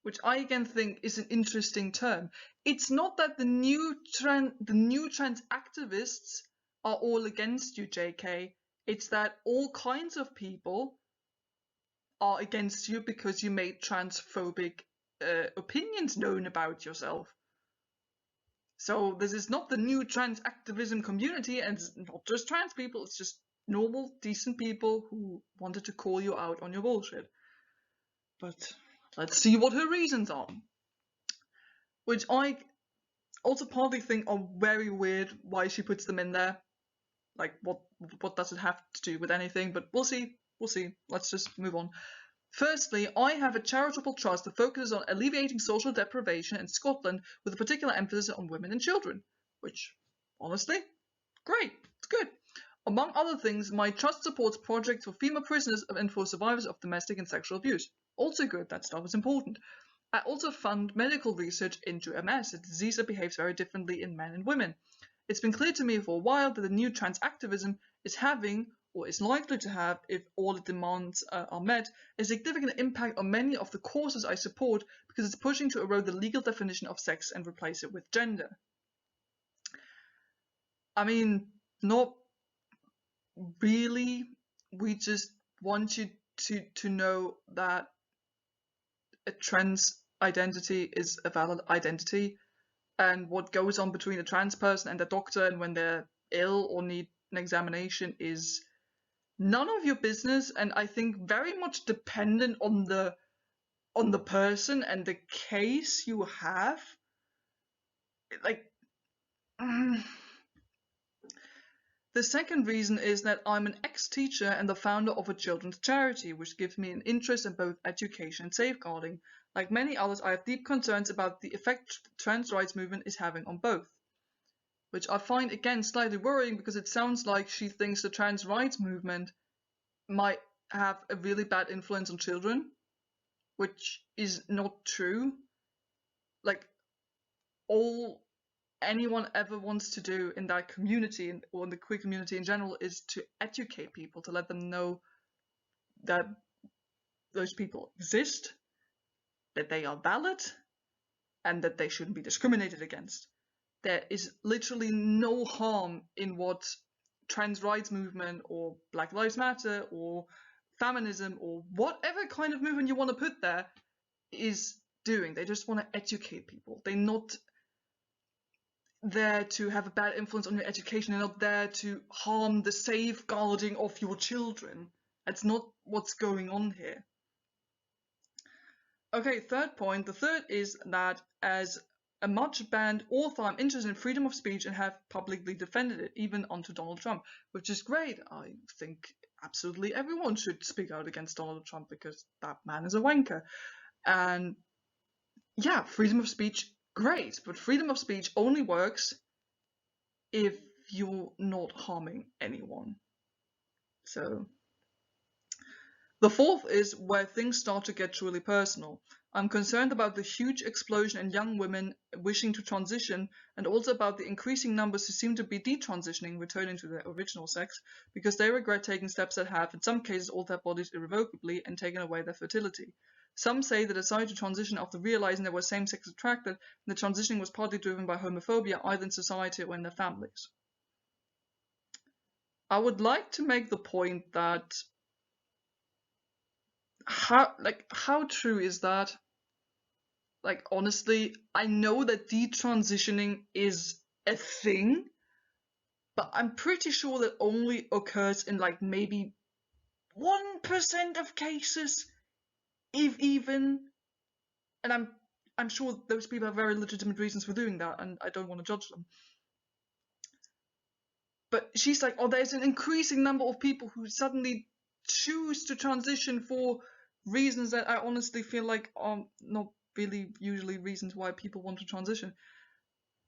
which I again think is an interesting term. It's not that the new trans activists are all against you, JK. It's that all kinds of people are against you because you made transphobic opinions known about yourself. So this is not the new trans activism community, and it's not just trans people, it's just normal, decent people who wanted to call you out on your bullshit. But let's see what her reasons are. Which I also partly think are very weird why she puts them in there. Like, what does it have to do with anything? But we'll see. Let's just move on. Firstly, I have a charitable trust that focuses on alleviating social deprivation in Scotland with a particular emphasis on women and children. Which, honestly, great. It's good. Among other things, my trust supports projects for female prisoners and for survivors of domestic and sexual abuse. Also good. That stuff is important. I also fund medical research into MS, a disease that behaves very differently in men and women. It's been clear to me for a while that the new trans activism is having, or is likely to have, if all the demands are met, a significant impact on many of the causes I support because it's pushing to erode the legal definition of sex and replace it with gender. I mean, not really. We just want you to know that a trans identity is a valid identity, and what goes on between a trans person and a doctor and when they're ill or need an examination is none of your business, and I think very much dependent on the person and the case you have. Like, the second reason is that I'm an ex-teacher and the founder of a children's charity, which gives me an interest in both education and safeguarding. Like many others, I have deep concerns about the effect the trans rights movement is having on both. Which I find, again, slightly worrying because it sounds like she thinks the trans rights movement might have a really bad influence on children, which is not true. Like, all anyone ever wants to do in that community, or in the queer community in general, is to educate people, to let them know that those people exist, that they are valid and that they shouldn't be discriminated against. There is literally no harm in what trans rights movement or Black Lives Matter or feminism or whatever kind of movement you want to put there is doing. They just want to educate people. They're not there to have a bad influence on your education. They're not there to harm the safeguarding of your children. That's not what's going on here. Okay, third point. The third is that as a much banned author, I'm interested in freedom of speech and have publicly defended it, even onto Donald Trump, which is great. I think absolutely everyone should speak out against Donald Trump because that man is a wanker. And yeah, freedom of speech, great, but freedom of speech only works if you're not harming anyone. So the fourth is where things start to get truly personal. I'm concerned about the huge explosion in young women wishing to transition, and also about the increasing numbers who seem to be detransitioning, returning to their original sex, because they regret taking steps that have, in some cases, altered their bodies irrevocably and taken away their fertility. Some say they decided to transition after realizing they were same-sex attracted, and the transitioning was partly driven by homophobia, either in society or in their families. I would like to make the point that how true is that? Like, honestly, I know that detransitioning is a thing, but I'm pretty sure that only occurs in like maybe 1% of cases, if even. And I'm sure those people have very legitimate reasons for doing that, and I don't want to judge them. But she's like, oh, there's an increasing number of people who suddenly choose to transition for reasons that I honestly feel like are not really usually reasons why people want to transition.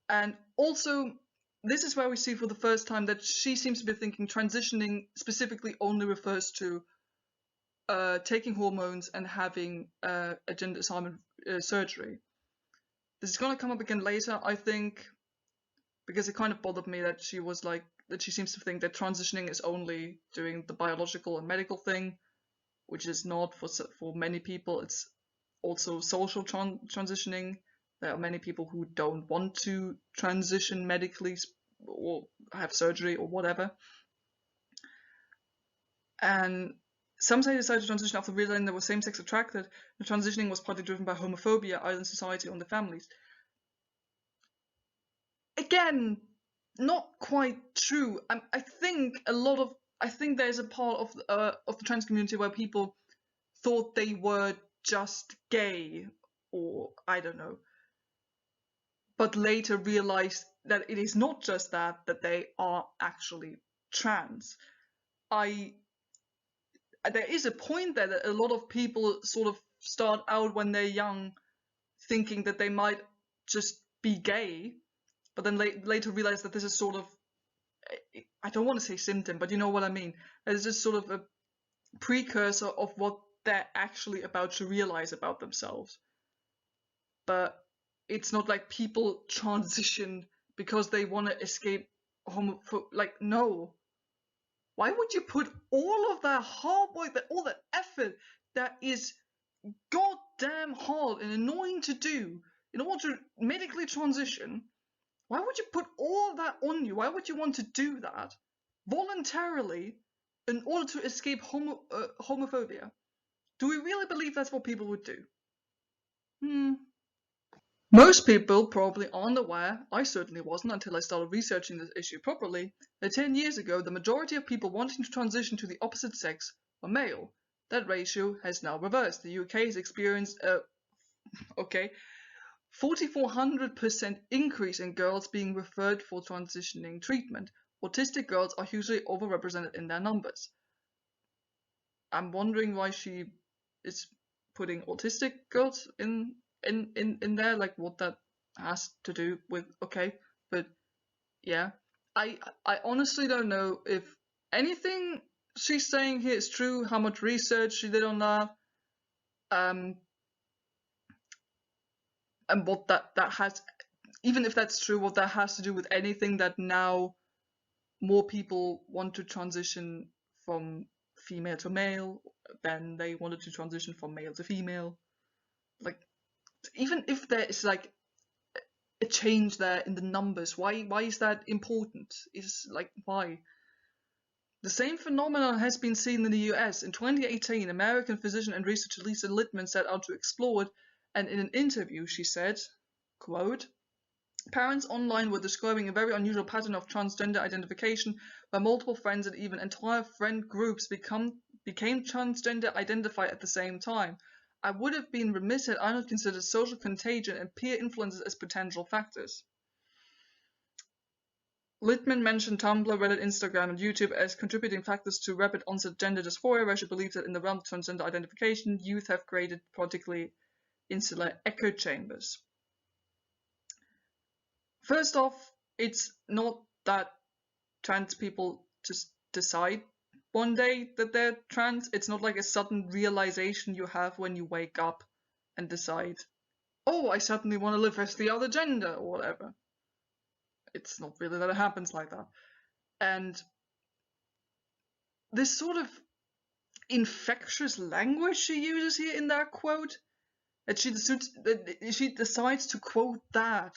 And also, this is where we see for the first time that she seems to be thinking transitioning specifically only refers to taking hormones and having a gender assignment surgery. This is going to come up again later, I think, because it kind of bothered me that she was like, that she seems to think that transitioning is only doing the biological and medical thing, which is not for many people. It's also social transitioning. There are many people who don't want to transition medically or have surgery or whatever. And some say they decided to transition after realizing they were same-sex attracted. The transitioning was partly driven by homophobia, either in society or in their families. Again, not quite true. I think there's a part of the trans community where people thought they were just gay, or I don't know, but later realized that it is not just that they are actually trans. There is a point there that a lot of people sort of start out when they're young thinking that they might just be gay, but then later realize that this is sort of, I don't want to say symptom, but you know what I mean. It's just sort of a precursor of what they're actually about to realize about themselves. But it's not like people transition because they want to escape like, no. Why would you put all of that hard work, all that effort that is goddamn hard and annoying to do in order to medically transition? Why would you put all of that on you? Why would you want to do that voluntarily in order to escape homophobia? Do we really believe that's what people would do? Most people probably aren't aware, I certainly wasn't until I started researching this issue properly, that 10 years ago the majority of people wanting to transition to the opposite sex were male. That ratio has now reversed. The UK has experienced a 4,400% increase in girls being referred for transitioning treatment. Autistic girls are hugely overrepresented in their numbers. I'm wondering why she is putting autistic girls in there, like what that has to do with, but yeah. I honestly don't know if anything she's saying here is true, how much research she did on that, and what that has, even if that's true, what that has to do with anything that now more people want to transition from female to male than they wanted to transition from male to female. Like, even if there is like a change there in the numbers, why is that important? Is like, why? The same phenomenon has been seen in the US. In 2018, American physician and researcher Lisa Littman set out to explore it, and in an interview she said, quote, "Parents online were describing a very unusual pattern of transgender identification where multiple friends and even entire friend groups became transgender identified at the same time. I would have been remiss had I not considered social contagion and peer influences as potential factors." Littman mentioned Tumblr, Reddit, Instagram, and YouTube as contributing factors to rapid onset gender dysphoria, where she believes that in the realm of transgender identification, youth have created particularly insular echo chambers. First off, it's not that trans people just decide one day that they're trans. It's not like a sudden realization you have when you wake up and decide, oh, I suddenly want to live as the other gender or whatever. It's not really that it happens like that. And this sort of infectious language she uses here in that quote, that she decides to quote that,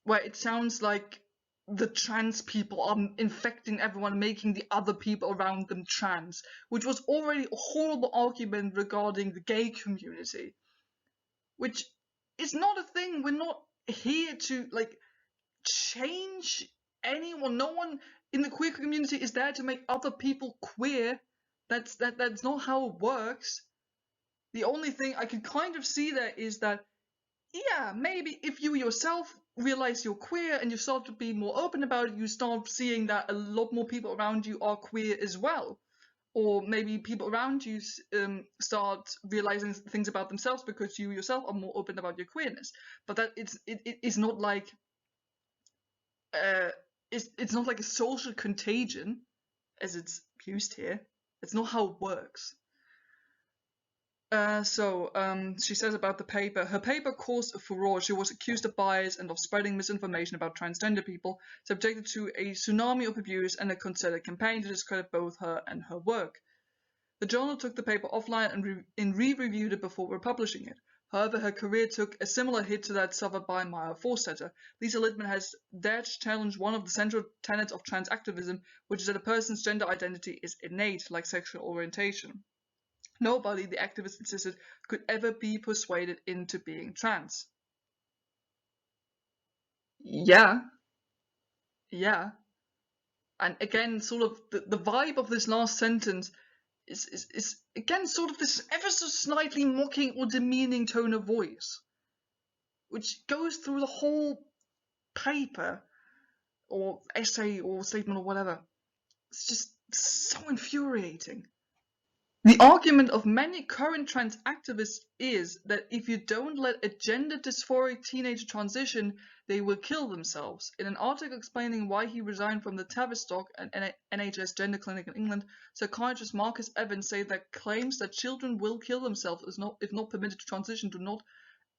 where it sounds like the trans people are infecting everyone, making the other people around them trans, which was already a horrible argument regarding the gay community, which is not a thing. We're not here to like change anyone. No one in the queer community is there to make other people queer. That's not how it works. The only thing I can kind of see there is that, yeah, maybe if you yourself realize you're queer and you start to be more open about it, you start seeing that a lot more people around you are queer as well. Or maybe people around you start realizing things about themselves because you yourself are more open about your queerness. But that it's not like it's not like a social contagion as it's used here. It's not how it works. She says about the paper, her paper caused a furore. She was accused of bias and of spreading misinformation about transgender people, subjected to a tsunami of abuse and a concerted campaign to discredit both her and her work. The journal took the paper offline and re-reviewed it before republishing it. However, her career took a similar hit to that suffered by Maya Forstetter. Lisa Littman has dared to challenge one of the central tenets of trans activism, which is that a person's gender identity is innate, like sexual orientation. Nobody, the activist insisted, could ever be persuaded into being trans. Yeah. And again, sort of the vibe of this last sentence is again sort of this ever so slightly mocking or demeaning tone of voice, which goes through the whole paper or essay or statement or whatever. It's just so infuriating. The argument of many current trans activists is that if you don't let a gender dysphoric teenager transition, they will kill themselves. In an article explaining why he resigned from the Tavistock, an NHS gender clinic in England, psychiatrist Marcus Evans said that claims that children will kill themselves if not permitted to transition do not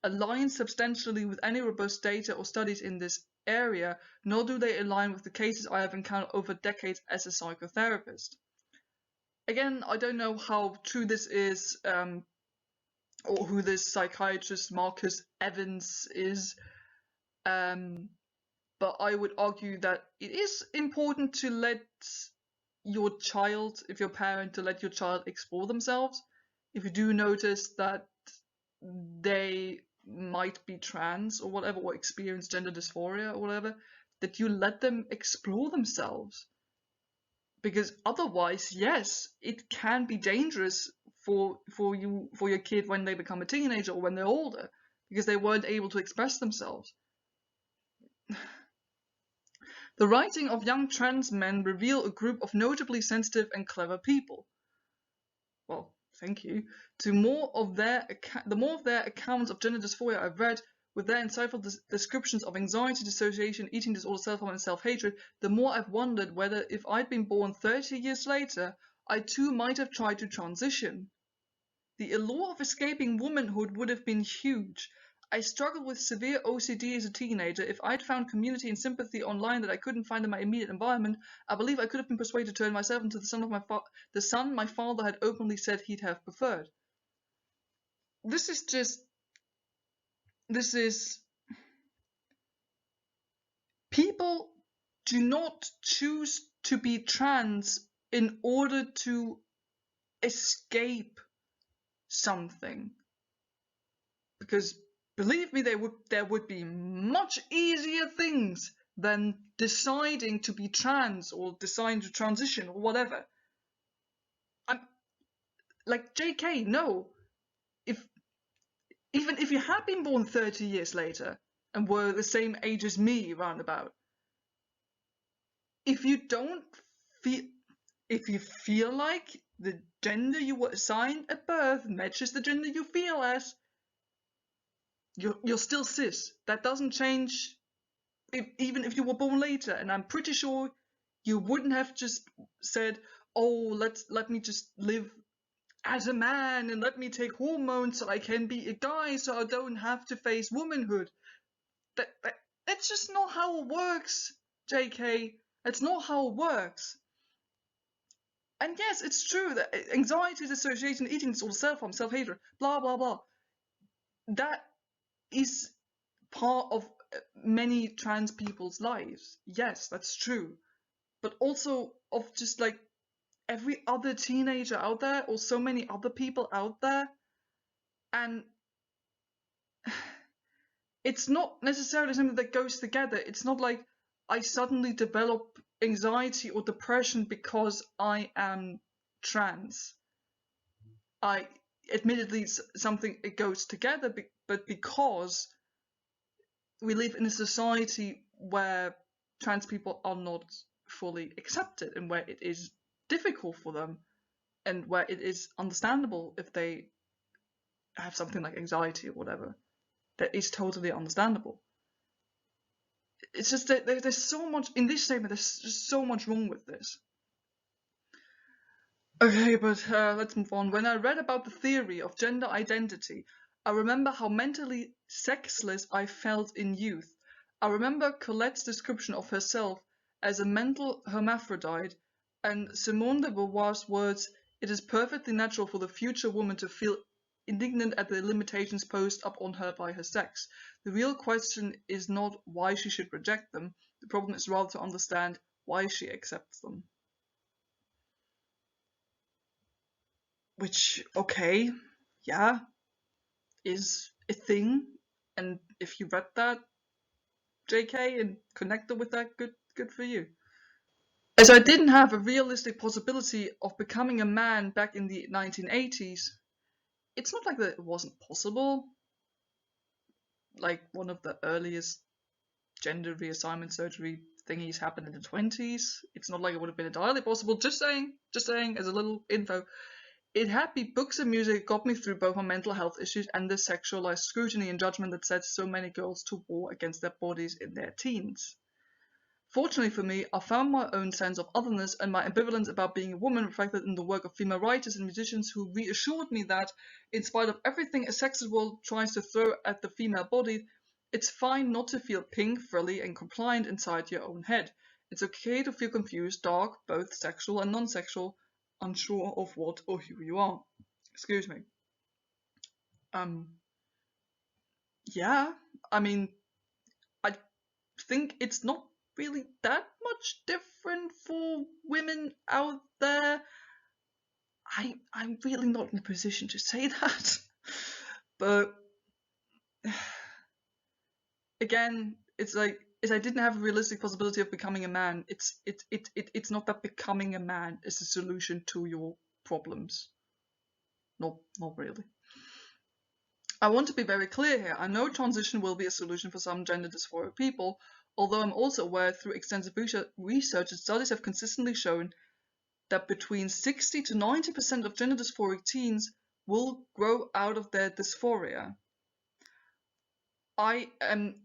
align substantially with any robust data or studies in this area, nor do they align with the cases I have encountered over decades as a psychotherapist. Again, I don't know how true this is, or who this psychiatrist Marcus Evans is, but I would argue that it is important to let your child, if you're a parent, to let your child explore themselves. If you do notice that they might be trans or whatever, or experience gender dysphoria or whatever, that you let them explore themselves. Because otherwise, yes, it can be dangerous for your kid when they become a teenager or when they're older, because they weren't able to express themselves. The writing of young trans men reveal a group of notably sensitive and clever people. Well, thank you. The more of their accounts of gender dysphoria I've read, with their insightful descriptions of anxiety, dissociation, eating disorder, self-harm, and self-hatred, the more I've wondered whether if I'd been born 30 years later, I too might have tried to transition. The allure of escaping womanhood would have been huge. I struggled with severe OCD as a teenager. If I'd found community and sympathy online that I couldn't find in my immediate environment, I believe I could have been persuaded to turn myself into the son my father had openly said he'd have preferred. This is just this is, people do not choose to be trans in order to escape something. Because believe me, there would be much easier things than deciding to be trans or deciding to transition or whatever. I'm like, JK, no. Even if you had been born 30 years later and were the same age as me roundabout, if you feel like the gender you were assigned at birth matches the gender you feel as, you're still cis. That doesn't change even if you were born later. And I'm pretty sure you wouldn't have just said, oh, let me just live as a man and let me take hormones so I can be a guy so I don't have to face womanhood. That's just not how it works, JK. That's not how it works. And yes, it's true that anxiety is associated with eating disorder, self-harm, self-hatred, blah, blah, blah. That is part of many trans people's lives. Yes, that's true. But also of just like every other teenager out there or so many other people out there. And it's not necessarily something that goes together. It's not like I suddenly develop anxiety or depression because I am trans. Admittedly, something it goes together, but because we live in a society where trans people are not fully accepted and where it is difficult for them and where it is understandable if they have something like anxiety or whatever. That is totally understandable. It's just that there's so much in this statement. There's just so much wrong with this. Okay, but let's move on. When I read about the theory of gender identity, I remember how mentally sexless I felt in youth. I remember Colette's description of herself as a mental hermaphrodite and Simone de Beauvoir's words, "It is perfectly natural for the future woman to feel indignant at the limitations posed upon her by her sex. The real question is not why she should reject them. The problem is rather to understand why she accepts them." Which, okay, yeah, is a thing. And if you read that, JK, and connected with that, good for you. As I didn't have a realistic possibility of becoming a man back in the 1980s, it's not like that it wasn't possible. Like one of the earliest gender reassignment surgery thingies happened in the 20s. It's not like it would have been entirely possible. Just saying as a little info. It had me books and music got me through both my mental health issues and the sexualized scrutiny and judgment that sets so many girls to war against their bodies in their teens. Fortunately for me, I found my own sense of otherness, and my ambivalence about being a woman reflected in the work of female writers and musicians who reassured me that, in spite of everything a sexist world tries to throw at the female body, it's fine not to feel pink, frilly, and compliant inside your own head. It's okay to feel confused, dark, both sexual and non-sexual, unsure of what or who you are. Excuse me. Yeah, I mean, I think it's not really that much different for women out there. I'm really not in a position to say that. But again, it's like if I didn't have a realistic possibility of becoming a man, it's not that becoming a man is a solution to your problems. Not really. I want to be very clear here. I know transition will be a solution for some gender dysphoric people, although I'm also aware through extensive research that studies have consistently shown that between 60 to 90% of gender dysphoric teens will grow out of their dysphoria. I am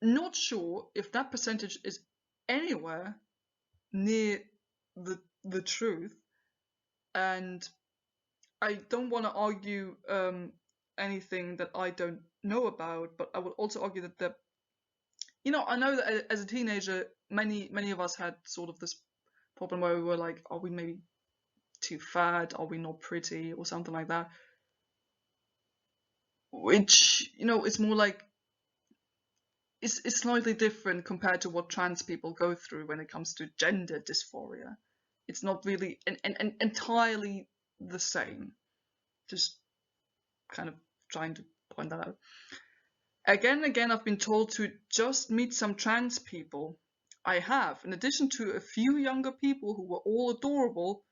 not sure if that percentage is anywhere near the truth, and I don't want to argue anything that I don't know about, but I would also argue that I know that as a teenager, many of us had sort of this problem where we were like, are we maybe too fat? Are we not pretty? Or something like that. which, you know, it's more like, it's slightly different compared to what trans people go through when it comes to gender dysphoria. It's not really and entirely the same. Just kind of trying to point that out. Again and again, I've been told to just meet some trans people. I have, in addition to a few younger people who were all adorable.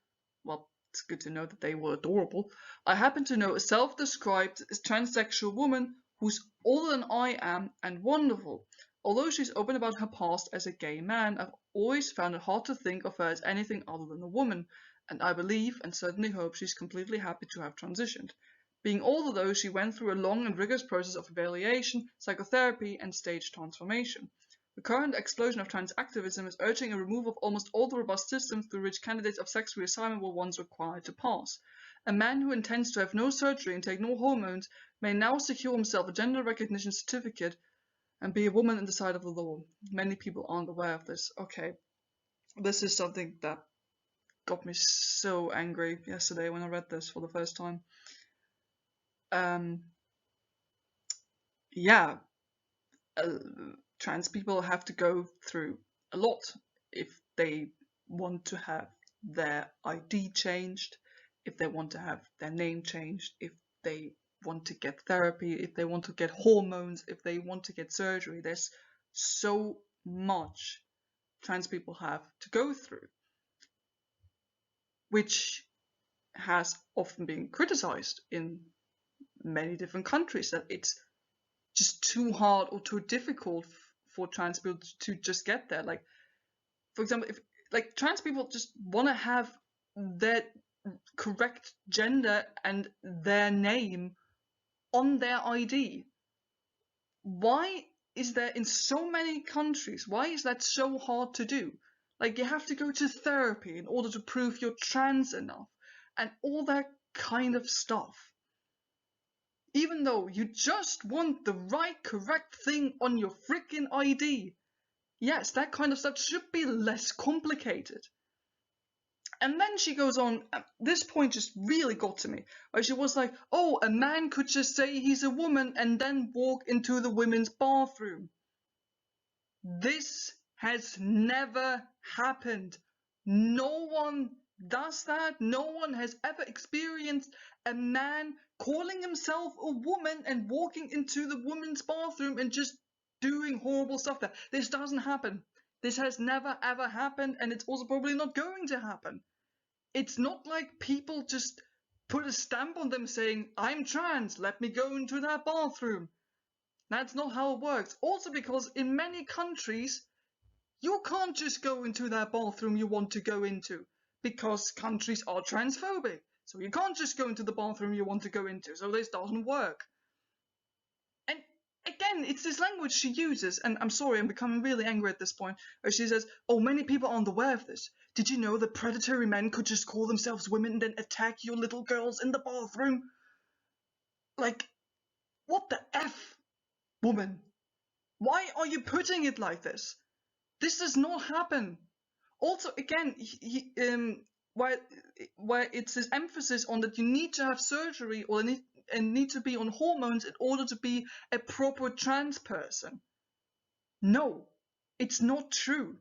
Well, it's good to know that they were adorable. I happen to know a self-described transsexual woman who's older than I am and wonderful. Although she's open about her past as a gay man, I've always found it hard to think of her as anything other than a woman, and I believe and certainly hope she's completely happy to have transitioned. Being older, though, she went through a long and rigorous process of evaluation, psychotherapy, and stage transformation. The current explosion of trans activism is urging a removal of almost all the robust systems through which candidates of sex reassignment were once required to pass. A man who intends to have no surgery and take no hormones may now secure himself a gender recognition certificate and be a woman in the sight of the law. Many people aren't aware of this. Okay, this is something that got me so angry yesterday when I read this for the first time. Yeah, trans people have to go through a lot if they want to have their ID changed, if they want to have their name changed, if they want to get therapy, if they want to get hormones, if they want to get surgery. There's so much trans people have to go through, which has often been criticized in many different countries, that it's just too hard or too difficult for trans people to just get there. Like, for example, if like trans people just want to have their correct gender and their name on their ID, why is there in so many countries, why is that so hard to do? Like, you have to go to therapy in order to prove you're trans enough and all that kind of stuff. Even though you just want the right, correct thing on your freaking ID. Yes, that kind of stuff should be less complicated. And then she goes on, this point just really got to me, where she was like, oh, a man could just say he's a woman and then walk into the women's bathroom. This has never happened. No one does that. No one has ever experienced a man calling himself a woman and walking into the women's bathroom and just doing horrible stuff there. This doesn't happen. This has never ever happened, and it's also probably not going to happen. It's not like people just put a stamp on them saying, I'm trans, let me go into that bathroom. That's not how it works. Also because in many countries, you can't just go into that bathroom you want to go into, because countries are transphobic. So you can't just go into the bathroom you want to go into, so this doesn't work. And again, it's this language she uses, and I'm sorry, I'm becoming really angry at this point, where she says, oh, many people aren't aware of this. Did you know that predatory men could just call themselves women and then attack your little girls in the bathroom? Like, what the F, woman? Why are you putting it like this? This does not happen. Also, again, where it's this emphasis on that you need to have surgery or need to be on hormones in order to be a proper trans person. No, it's not true.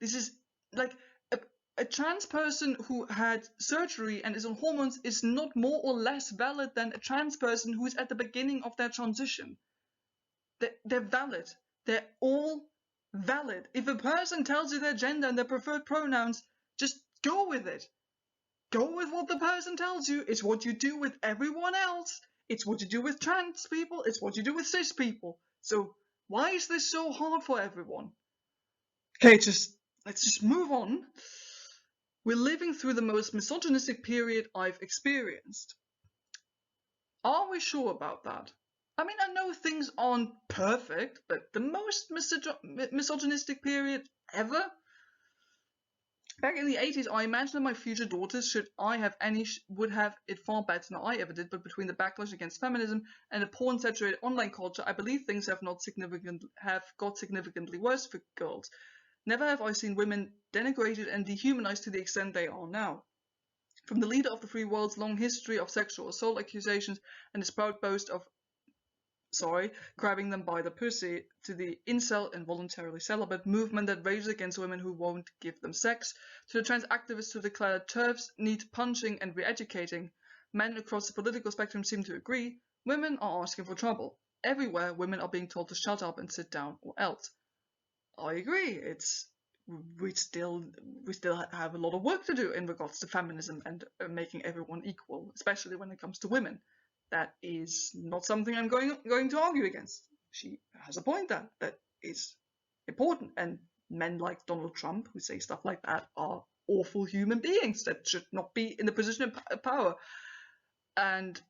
This is like a trans person who had surgery and is on hormones is not more or less valid than a trans person who is at the beginning of their transition. They're valid. They're all valid. If a person tells you their gender and their preferred pronouns, just go with it. Go with what the person tells you. It's what you do with everyone else. It's what you do with trans people. It's what you do with cis people. So why is this so hard for everyone? Okay, let's just move on. We're living through the most misogynistic period I've experienced. Are we sure about that? I mean, I know things aren't perfect, but the most misogynistic period ever? Back in the 80s, I imagined that my future daughters, should I have any, would have it far better than I ever did, but between the backlash against feminism and the porn-saturated online culture, I believe things have got significantly worse for girls. Never have I seen women denigrated and dehumanized to the extent they are now. From the leader of the free world's long history of sexual assault accusations and his proud boast of grabbing them by the pussy, to the incel, involuntarily celibate movement that rages against women who won't give them sex, to the trans activists who declare that TERFs need punching and re-educating. Men across the political spectrum seem to agree. Women are asking for trouble. Everywhere, women are being told to shut up and sit down or else. I agree. We still have a lot of work to do in regards to feminism and making everyone equal, especially when it comes to women. That is not something I'm going to argue against. She has a point that is important, and men like Donald Trump who say stuff like that are awful human beings that should not be in a position of power. And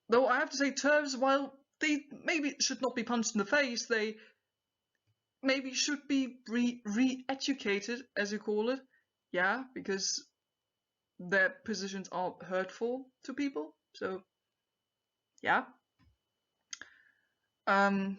though I have to say, TERFs, while they maybe should not be punched in the face, they maybe should be re-educated, as you call it. Yeah, because their positions are hurtful to people. So, yeah. And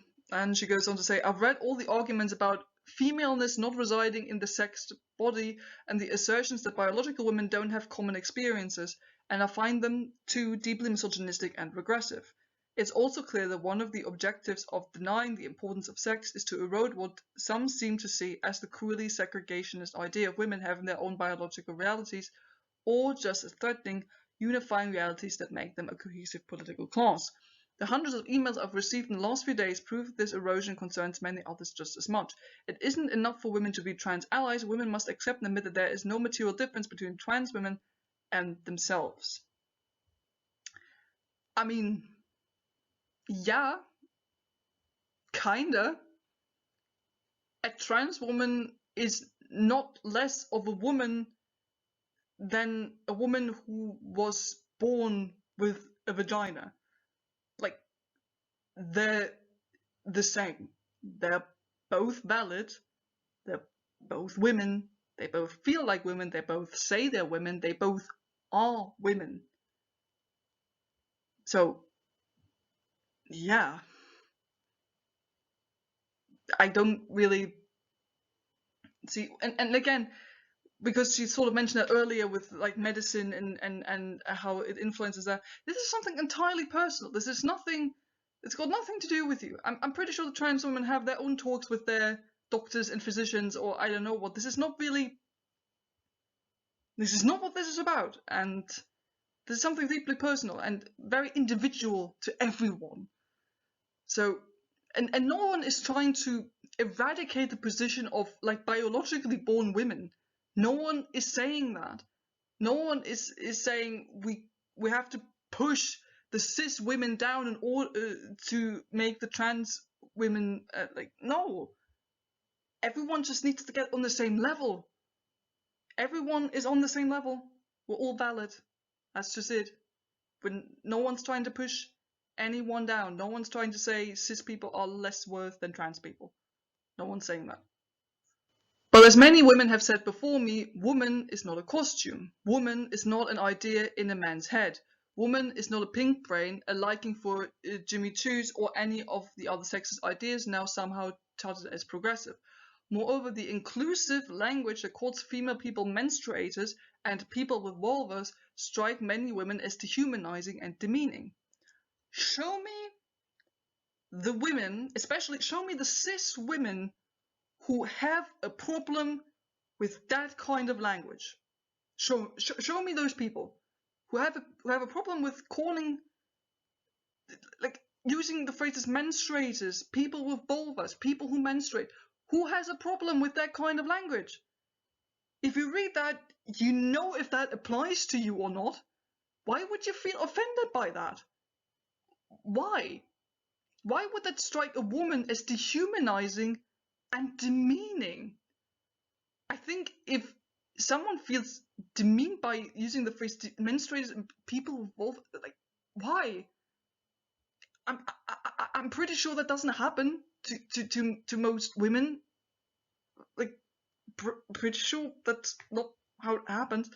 she goes on to say, I've read all the arguments about femaleness not residing in the sexed body and the assertions that biological women don't have common experiences, and I find them too deeply misogynistic and regressive. It's also clear that one of the objectives of denying the importance of sex is to erode what some seem to see as the cruelly segregationist idea of women having their own biological realities, or just as threatening, unifying realities that make them a cohesive political class. The hundreds of emails I've received in the last few days prove this erosion concerns many others just as much. It isn't enough for women to be trans allies. Women must accept and admit that there is no material difference between trans women and themselves. I mean, yeah, kinda. A trans woman is not less of a woman than a woman who was born with a vagina. Like, they're the same. They're both valid. They're both women. They both feel like women. They both say they're women. They both are women. So, yeah. I don't really see, and again, because she sort of mentioned it earlier with like medicine and how it influences that. This is something entirely personal. This is nothing. It's got nothing to do with you. I'm pretty sure the trans women have their own talks with their doctors and physicians, or I don't know what. This is not really. This is not what this is about, and this is something deeply personal and very individual to everyone. So, and no one is trying to eradicate the position of like biologically born women. No one is saying that. No one is saying we have to push the cis women down in order to make the trans women like, no. Everyone just needs to get on the same level. Everyone is on the same level. We're all valid. That's just it. When no one's trying to push anyone down. No one's trying to say cis people are less worth than trans people. No one's saying that. But as many women have said before me, woman is not a costume. Woman is not an idea in a man's head. Woman is not a pink brain, a liking for Jimmy Choo's or any of the other sexist ideas now somehow touted as progressive. Moreover, the inclusive language that calls female people menstruators and people with vulvas strike many women as dehumanizing and demeaning. Show me the women, especially show me the cis women who have a problem with that kind of language. Show me those people who have a problem with calling, like, using the phrases menstruators, people with vulvas, people who menstruate. Who has a problem with that kind of language? If you read that, you know if that applies to you or not. Why would you feel offended by that? Why? Why would that strike a woman as dehumanizing and demeaning? I think if someone feels demeaned by using the phrase menstruators and people with vulvas, like, why? I'm pretty sure that doesn't happen to most women. Like, pretty sure that's not how it happens.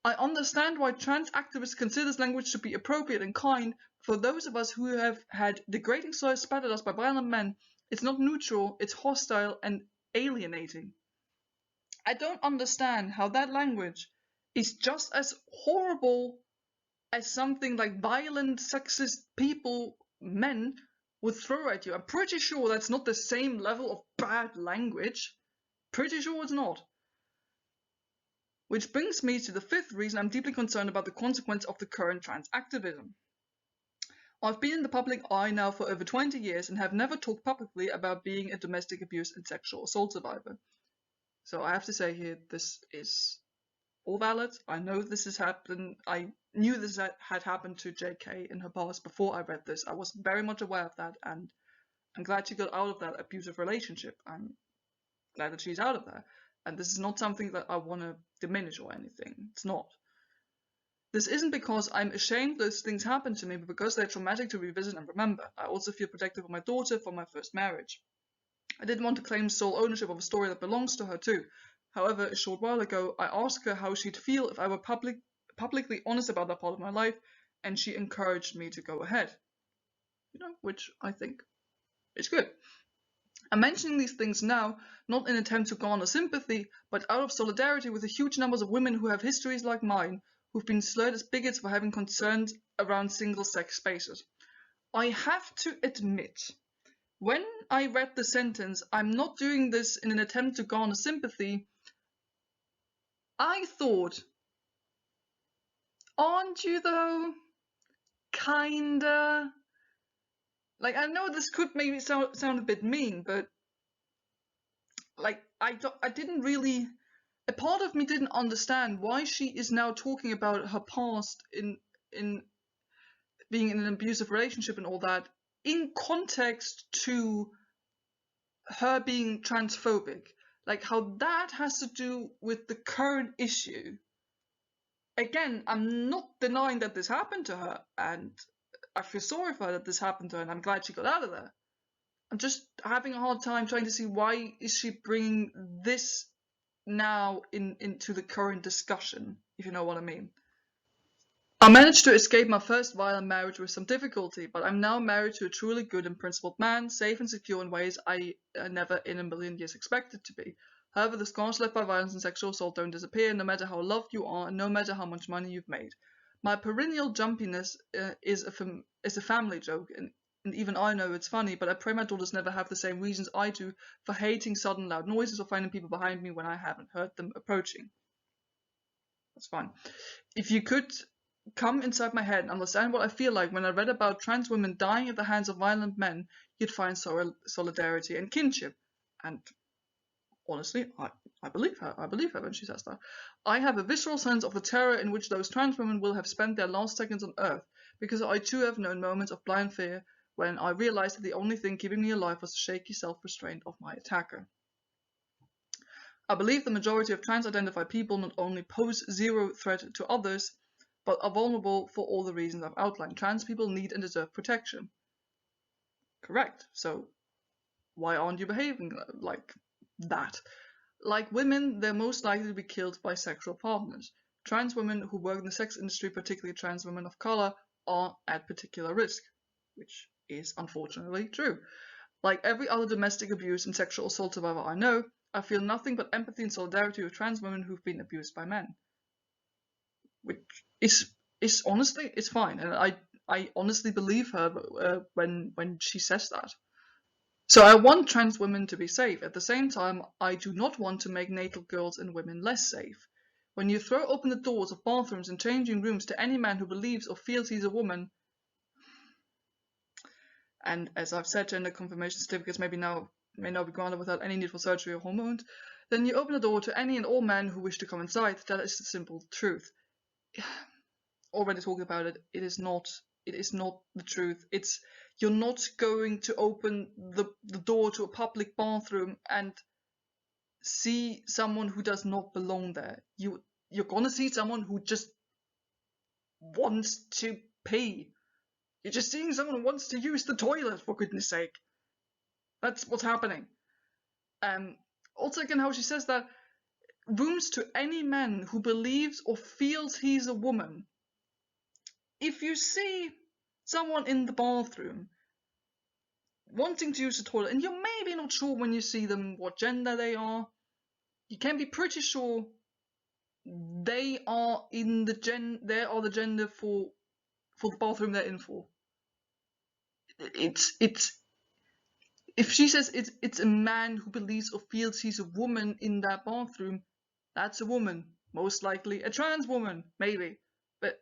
I understand why trans activists consider this language to be appropriate and kind. For those of us who have had degrading slurs spat at us by violent men, it's not neutral, it's hostile and alienating. I don't understand how that language is just as horrible as something like violent, sexist people, men, would throw at you. I'm pretty sure that's not the same level of bad language. Pretty sure it's not. Which brings me to the fifth reason I'm deeply concerned about the consequence of the current trans activism. I've been in the public eye now for over 20 years and have never talked publicly about being a domestic abuse and sexual assault survivor. So I have to say here, this is all valid. I know this has happened. I knew this had happened to JK in her past before I read this. I was very much aware of that, and I'm glad she got out of that abusive relationship. I'm glad that she's out of there. And this is not something that I want to diminish or anything. It's not. This isn't because I'm ashamed those things happened to me, but because they're traumatic to revisit and remember. I also feel protective of my daughter from my first marriage. I didn't want to claim sole ownership of a story that belongs to her too. However, a short while ago, I asked her how she'd feel if I were publicly honest about that part of my life, and she encouraged me to go ahead. Which I think is good. I'm mentioning these things now, not in an attempt to garner sympathy, but out of solidarity with the huge numbers of women who have histories like mine, who've been slurred as bigots for having concerns around single-sex spaces. I have to admit, when I read the sentence, I'm not doing this in an attempt to garner sympathy, I thought, aren't you though? Kinda. Like, I know this could maybe sound a bit mean, but like, I didn't really, a part of me didn't understand why she is now talking about her past in being in an abusive relationship and all that in context to her being transphobic. Like, how that has to do with the current issue. Again, I'm not denying that this happened to her, and I feel sorry for her that this happened to her, and I'm glad she got out of there. I'm just having a hard time trying to see why is she bringing this now into the current discussion, if you know what I mean. I managed to escape my first violent marriage with some difficulty, but I'm now married to a truly good and principled man, safe and secure in ways I never in a million years expected to be. However, the scars left by violence and sexual assault don't disappear, no matter how loved you are and no matter how much money you've made. My perennial jumpiness is a family joke, and even I know it's funny, but I pray my daughters never have the same reasons I do for hating sudden loud noises or finding people behind me when I haven't heard them approaching. That's fine. If you could come inside my head and understand what I feel like when I read about trans women dying at the hands of violent men, you'd find solidarity and kinship. And honestly, I believe her. I believe her when she says that. I have a visceral sense of the terror in which those trans women will have spent their last seconds on Earth, because I too have known moments of blind fear when I realized that the only thing keeping me alive was the shaky self-restraint of my attacker. I believe the majority of trans-identified people not only pose zero threat to others, but are vulnerable for all the reasons I've outlined. Trans people need and deserve protection. Correct. So why aren't you behaving like that? Like women, they're most likely to be killed by sexual partners. Trans women who work in the sex industry, particularly trans women of color, are at particular risk, which is unfortunately true. Like every other domestic abuse and sexual assault survivor I know, I feel nothing but empathy and solidarity with trans women who've been abused by men. Which is honestly, it's fine, and I honestly believe her when she says that. So I want trans women to be safe. At the same time, I do not want to make natal girls and women less safe. When you throw open the doors of bathrooms and changing rooms to any man who believes or feels he's a woman, and as I've said, gender confirmation certificates may not be granted without any need for surgery or hormones, then you open the door to any and all men who wish to come inside. That is the simple truth. Already talked about it. It is not the truth. You're not going to open the door to a public bathroom and see someone who does not belong there. You're gonna see someone who just wants to pee. You're just seeing someone who wants to use the toilet, for goodness sake. That's what's happening. Also again, how she says that rooms to any man who believes or feels he's a woman. If you see someone in the bathroom wanting to use the toilet, and you're maybe not sure when you see them what gender they are, you can be pretty sure they are the gender for for the bathroom they're in for. It's if she says it's a man who believes or feels he's a woman in that bathroom, that's a woman. Most likely a trans woman, maybe. But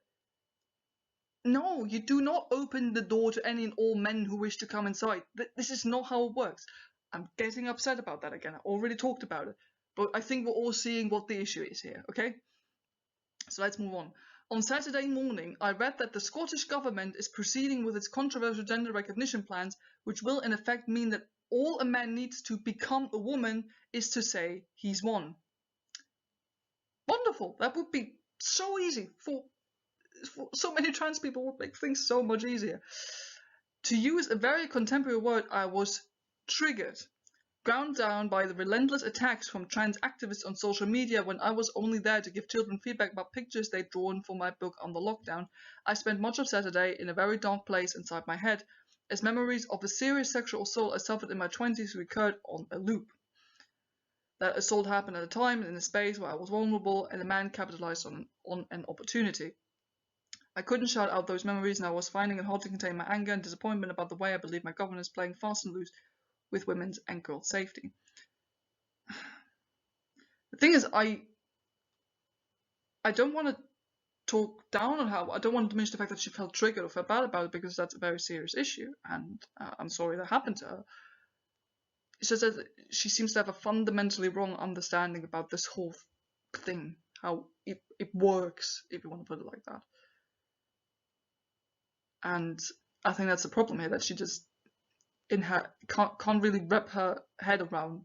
no, you do not open the door to any and all men who wish to come inside. This is not how it works. I'm getting upset about that again. I already talked about it. But I think we're all seeing what the issue is here, okay? So let's move on. On Saturday morning, I read that the Scottish Government is proceeding with its controversial gender recognition plans, which will in effect mean that all a man needs to become a woman is to say he's one. Wonderful! That would be so easy for so many trans people, would make things so much easier. To use a very contemporary word, I was triggered, ground down by the relentless attacks from trans activists on social media when I was only there to give children feedback about pictures they'd drawn for my book on the lockdown. I spent much of Saturday in a very dark place inside my head, as memories of a serious sexual assault I suffered in my 20s recurred on a loop. That assault happened at a time and in a space where I was vulnerable, and a man capitalized on an opportunity. I couldn't shout out those memories, and I was finding it hard to contain my anger and disappointment about the way I believe my government is playing fast and loose with women's and girls' safety. The thing is, I don't want to talk down on her. I don't want to diminish the fact that she felt triggered or felt bad about it, because that's a very serious issue, and I'm sorry that happened to her. It's just that she seems to have a fundamentally wrong understanding about this whole thing, how it works, if you want to put it like that. And I think that's the problem here, that she just in her can't really wrap her head around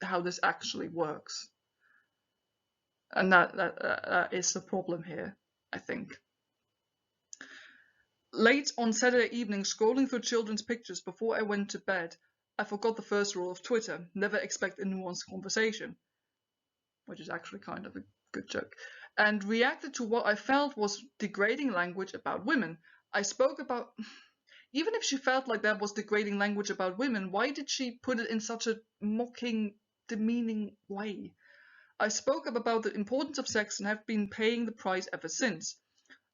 how this actually works, and that is the problem here, I think. Late on Saturday evening, scrolling through children's pictures before I went to bed, I forgot the first rule of Twitter: never expect a nuanced conversation, which is actually kind of a good joke, and reacted to what I felt was degrading language about women. I spoke about, even if she felt like that was degrading language about women, why did she put it in such a mocking, demeaning way? I spoke up about the importance of sex and have been paying the price ever since.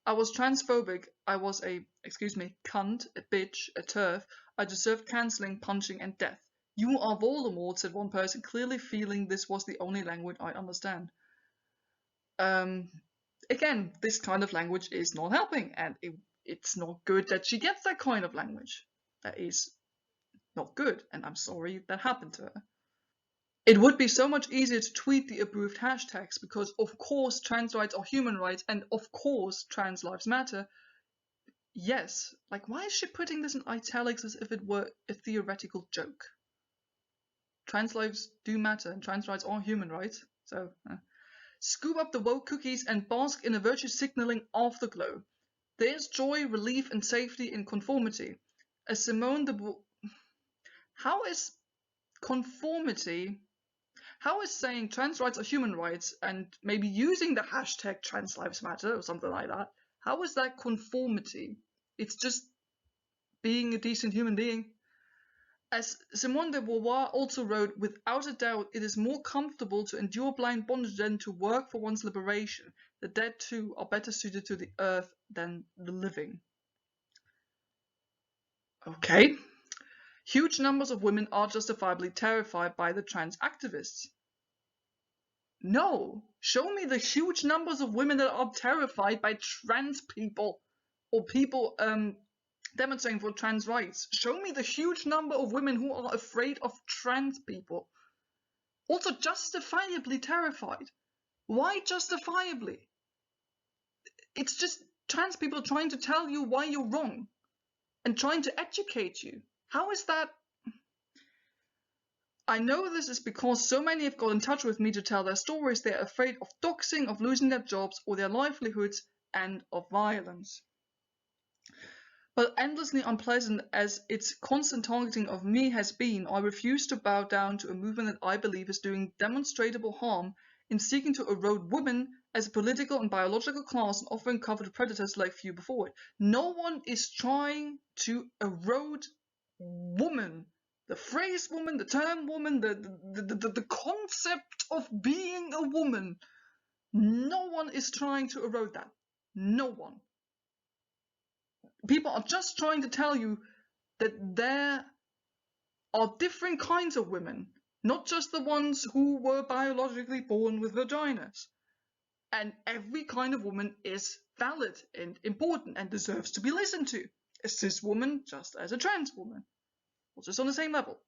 I was transphobic. I was a, excuse me, cunt, a bitch, a turf. I deserved cancelling, punching, and death. You are Voldemort, said one person, clearly feeling this was the only language I understand. Again, this kind of language is not helping, and it's not good that she gets that kind of language. That is not good, and I'm sorry that happened to her. It would be so much easier to tweet the approved hashtags, because of course trans rights are human rights, and of course trans lives matter. Yes, like, why is she putting this in italics as if it were a theoretical joke? Trans lives do matter, and trans rights are human rights, so... Scoop up the woke cookies and bask in a virtue signaling afterglow. There's joy, relief, and safety in conformity. As Simone de Beauvoir... How is conformity... How is saying trans rights are human rights and maybe using the hashtag trans lives matter or something like that, how is that conformity? It's just being a decent human being. As Simone de Beauvoir also wrote, without a doubt, it is more comfortable to endure blind bondage than to work for one's liberation. The dead, too, are better suited to the earth than the living. Okay. Huge numbers of women are justifiably terrified by the trans activists. No. Show me the huge numbers of women that are terrified by trans people or people demonstrating for trans rights. Show me the huge number of women who are afraid of trans people. Also justifiably terrified. Why justifiably? It's just trans people trying to tell you why you're wrong and trying to educate you. How is that? I know this is because so many have got in touch with me to tell their stories. They're afraid of doxing, of losing their jobs or their livelihoods, and of violence. But endlessly unpleasant as its constant targeting of me has been, I refuse to bow down to a movement that I believe is doing demonstrable harm in seeking to erode women as a political and biological class and offering cover to predators like few before it. No one is trying to erode woman. The phrase woman, the term woman, the concept of being a woman. No one is trying to erode that. No one. People are just trying to tell you that there are different kinds of women, not just the ones who were biologically born with vaginas. And every kind of woman is valid and important and deserves to be listened to. A cis woman just as a trans woman. Or just on the same level.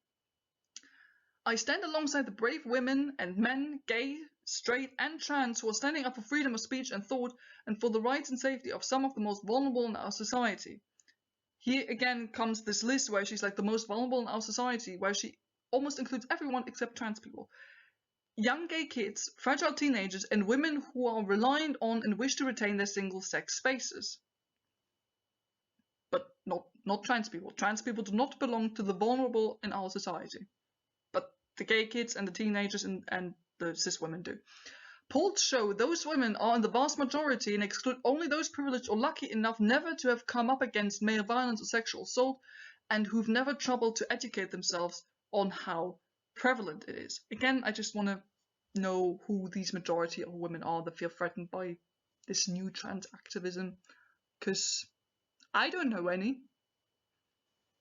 I stand alongside the brave women and men, gay, straight, and trans, who are standing up for freedom of speech and thought and for the rights and safety of some of the most vulnerable in our society. Here again comes this list where she's like the most vulnerable in our society, where she almost includes everyone except trans people. Young gay kids, fragile teenagers, and women who are reliant on and wish to retain their single-sex spaces. But not trans people. Trans people do not belong to the vulnerable in our society. But the gay kids and the teenagers and the cis women do. Polls show those women are in the vast majority and exclude only those privileged or lucky enough never to have come up against male violence or sexual assault, and who've never troubled to educate themselves on how prevalent it is. Again, I just want to know who these majority of women are that feel threatened by this new trans activism, because I don't know any.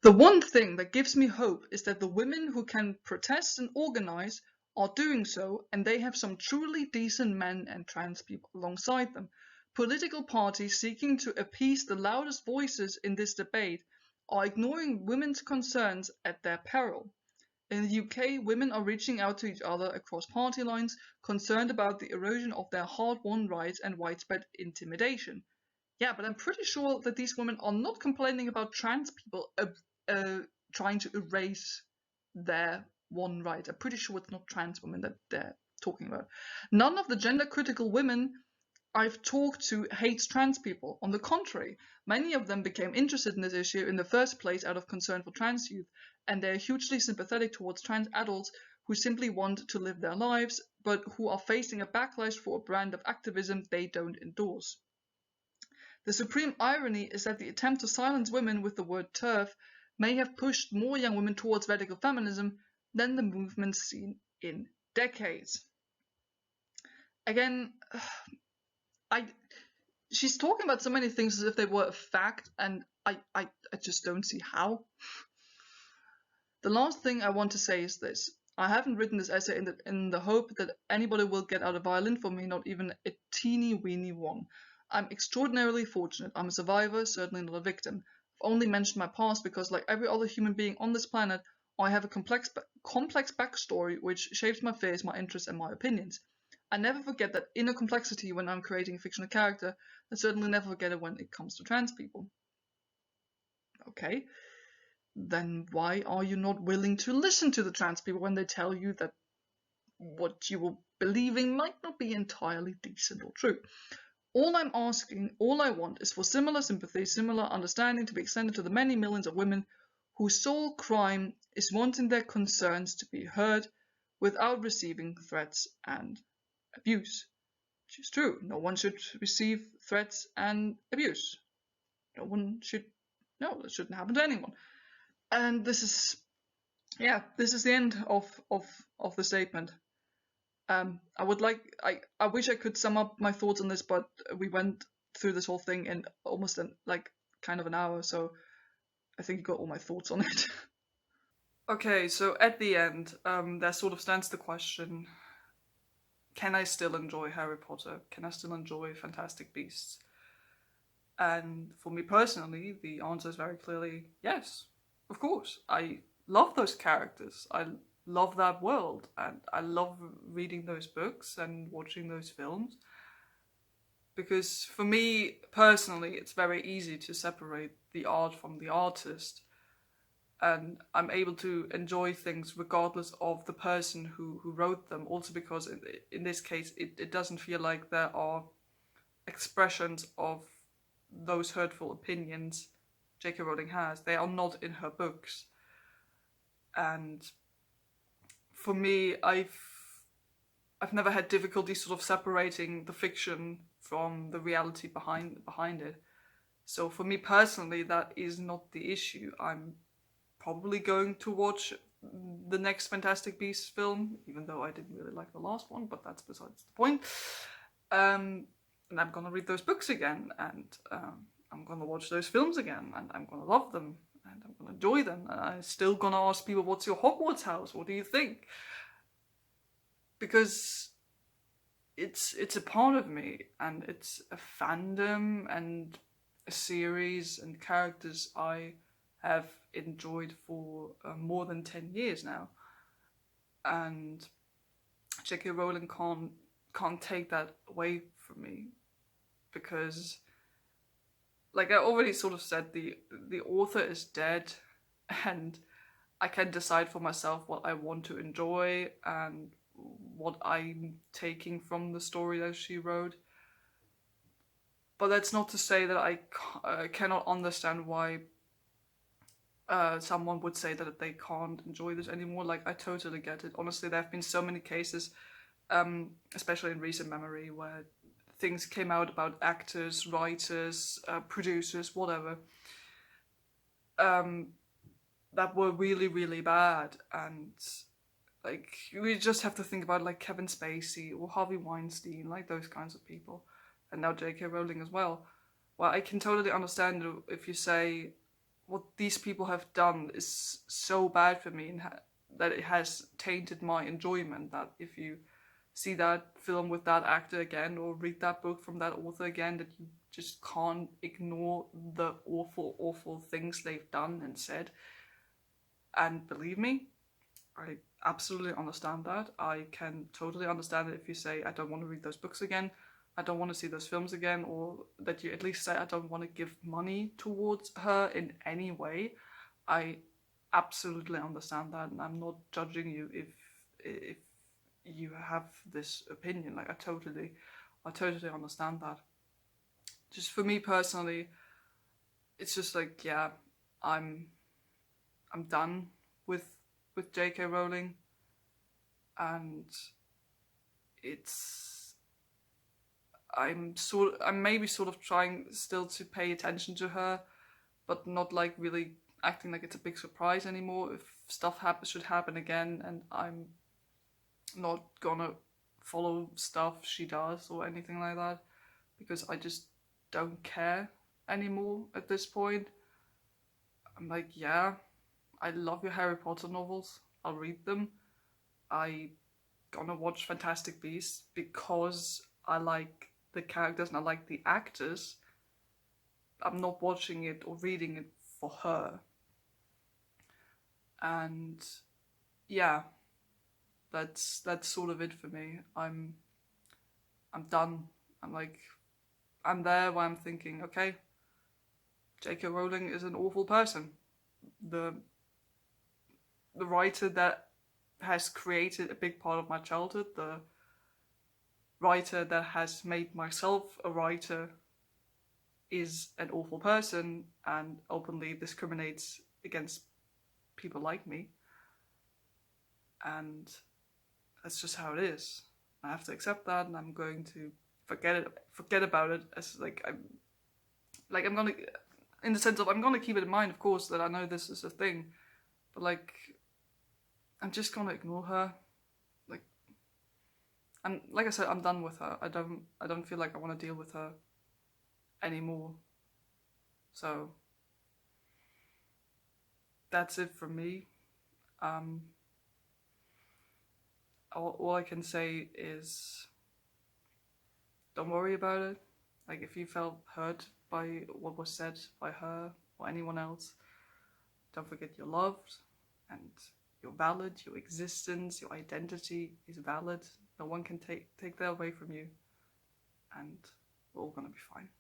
The one thing that gives me hope is that the women who can protest and organize are doing so, and they have some truly decent men and trans people alongside them. Political parties seeking to appease the loudest voices in this debate are ignoring women's concerns at their peril. In the UK, women are reaching out to each other across party lines, concerned about the erosion of their hard-won rights and widespread intimidation. Yeah, but I'm pretty sure that these women are not complaining about trans people trying to erase their one right. I'm pretty sure it's not trans women that they're talking about. None of the gender critical women I've talked to hates trans people. On the contrary, many of them became interested in this issue in the first place out of concern for trans youth, and they're hugely sympathetic towards trans adults who simply want to live their lives, but who are facing a backlash for a brand of activism they don't endorse. The supreme irony is that the attempt to silence women with the word TERF may have pushed more young women towards radical feminism than the movements seen in decades. Again, she's talking about so many things as if they were a fact, and I just don't see how. The last thing I want to say is this. I haven't written this essay in the hope that anybody will get out a violin for me, not even a teeny weeny one. I'm extraordinarily fortunate. I'm a survivor, certainly not a victim. I've only mentioned my past because, like every other human being on this planet, I have a complex backstory which shapes my fears, my interests, and my opinions. I never forget that inner complexity when I'm creating a fictional character, and certainly never forget it when it comes to trans people. Okay, then why are you not willing to listen to the trans people when they tell you that what you were believing might not be entirely decent or true? All I'm asking, all I want, is for similar sympathy, similar understanding to be extended to the many millions of women whose sole crime is wanting their concerns to be heard without receiving threats and abuse. Which is true. No one should receive threats and abuse. No one should. No, that shouldn't happen to anyone. And this is the end of the statement. I wish I could sum up my thoughts on this, but we went through this whole thing in almost kind of an hour, so I think you got all my thoughts on it. Okay, so at the end, there sort of stands the question: can I still enjoy Harry Potter? Can I still enjoy Fantastic Beasts? And for me personally, the answer is very clearly yes. Of course, I love those characters. I love that world, and I love reading those books and watching those films. Because for me personally, it's very easy to separate the art from the artist, and I'm able to enjoy things regardless of the person who wrote them. Also, because in this case, it doesn't feel like there are expressions of those hurtful opinions J.K. Rowling has. They are not in her books. And for me, I've never had difficulty sort of separating the fiction from the reality behind it. So for me personally, that is not the issue. I'm probably going to watch the next Fantastic Beasts film, even though I didn't really like the last one, but that's besides the point. and I'm gonna read those books again, and I'm gonna watch those films again, and I'm gonna love them, and I'm gonna enjoy them, and I'm still gonna ask people, what's your Hogwarts house? What do you think? Because it's a part of me, and it's a fandom and a series and characters I have enjoyed for more than 10 years now. And J.K. Rowling can't take that away from me, because, like I already sort of said, the author is dead, and I can decide for myself what I want to enjoy and what I'm taking from the story that she wrote. But that's not to say that I cannot understand why someone would say that they can't enjoy this anymore. Like, I totally get it. Honestly, there have been so many cases, especially in recent memory, where things came out about actors, writers, producers, whatever, that were really, really bad. And like, we just have to think about like Kevin Spacey or Harvey Weinstein, like those kinds of people, and now J.K. Rowling as well. Well, I can totally understand if you say what these people have done is so bad for me, and that it has tainted my enjoyment, that if you see that film with that actor again or read that book from that author again, that you just can't ignore the awful, awful things they've done and said. And believe me, I absolutely understand that. I can totally understand it if you say, I don't want to read those books again, I don't want to see those films again, or that you at least say, I don't want to give money towards her in any way. I absolutely understand that, and I'm not judging you if you have this opinion. Like, I totally understand that. Just for me personally, it's just like, yeah, I'm done with J.K. Rowling, and I'm maybe sort of trying still to pay attention to her, but not like really acting like it's a big surprise anymore. If stuff should happen again, and I'm not gonna follow stuff she does or anything like that, because I just don't care anymore at this point. I'm like, yeah, I love your Harry Potter novels, I'll read them. I gonna watch Fantastic Beasts because I like the characters and I like the actors. I'm not watching it or reading it for her. And yeah, that's sort of it for me. I'm done. I'm there where I'm thinking, okay, J.K. Rowling is an awful person. The writer that has created a big part of my childhood, the writer that has made myself a writer, is an awful person and openly discriminates against people like me. And that's just how it is. I have to accept that, and I'm going to forget about it, as I'm gonna, in the sense of, I'm gonna keep it in mind, of course, that I know this is a thing, but like, I'm just gonna ignore her. And like I said, I'm done with her. I don't feel like I want to deal with her anymore. So that's it from me. All I can say is, don't worry about it. Like, if you felt hurt by what was said by her or anyone else, don't forget you're loved and you're valid. Your existence, your identity is valid. No one can take that away from you, and we're all gonna be fine.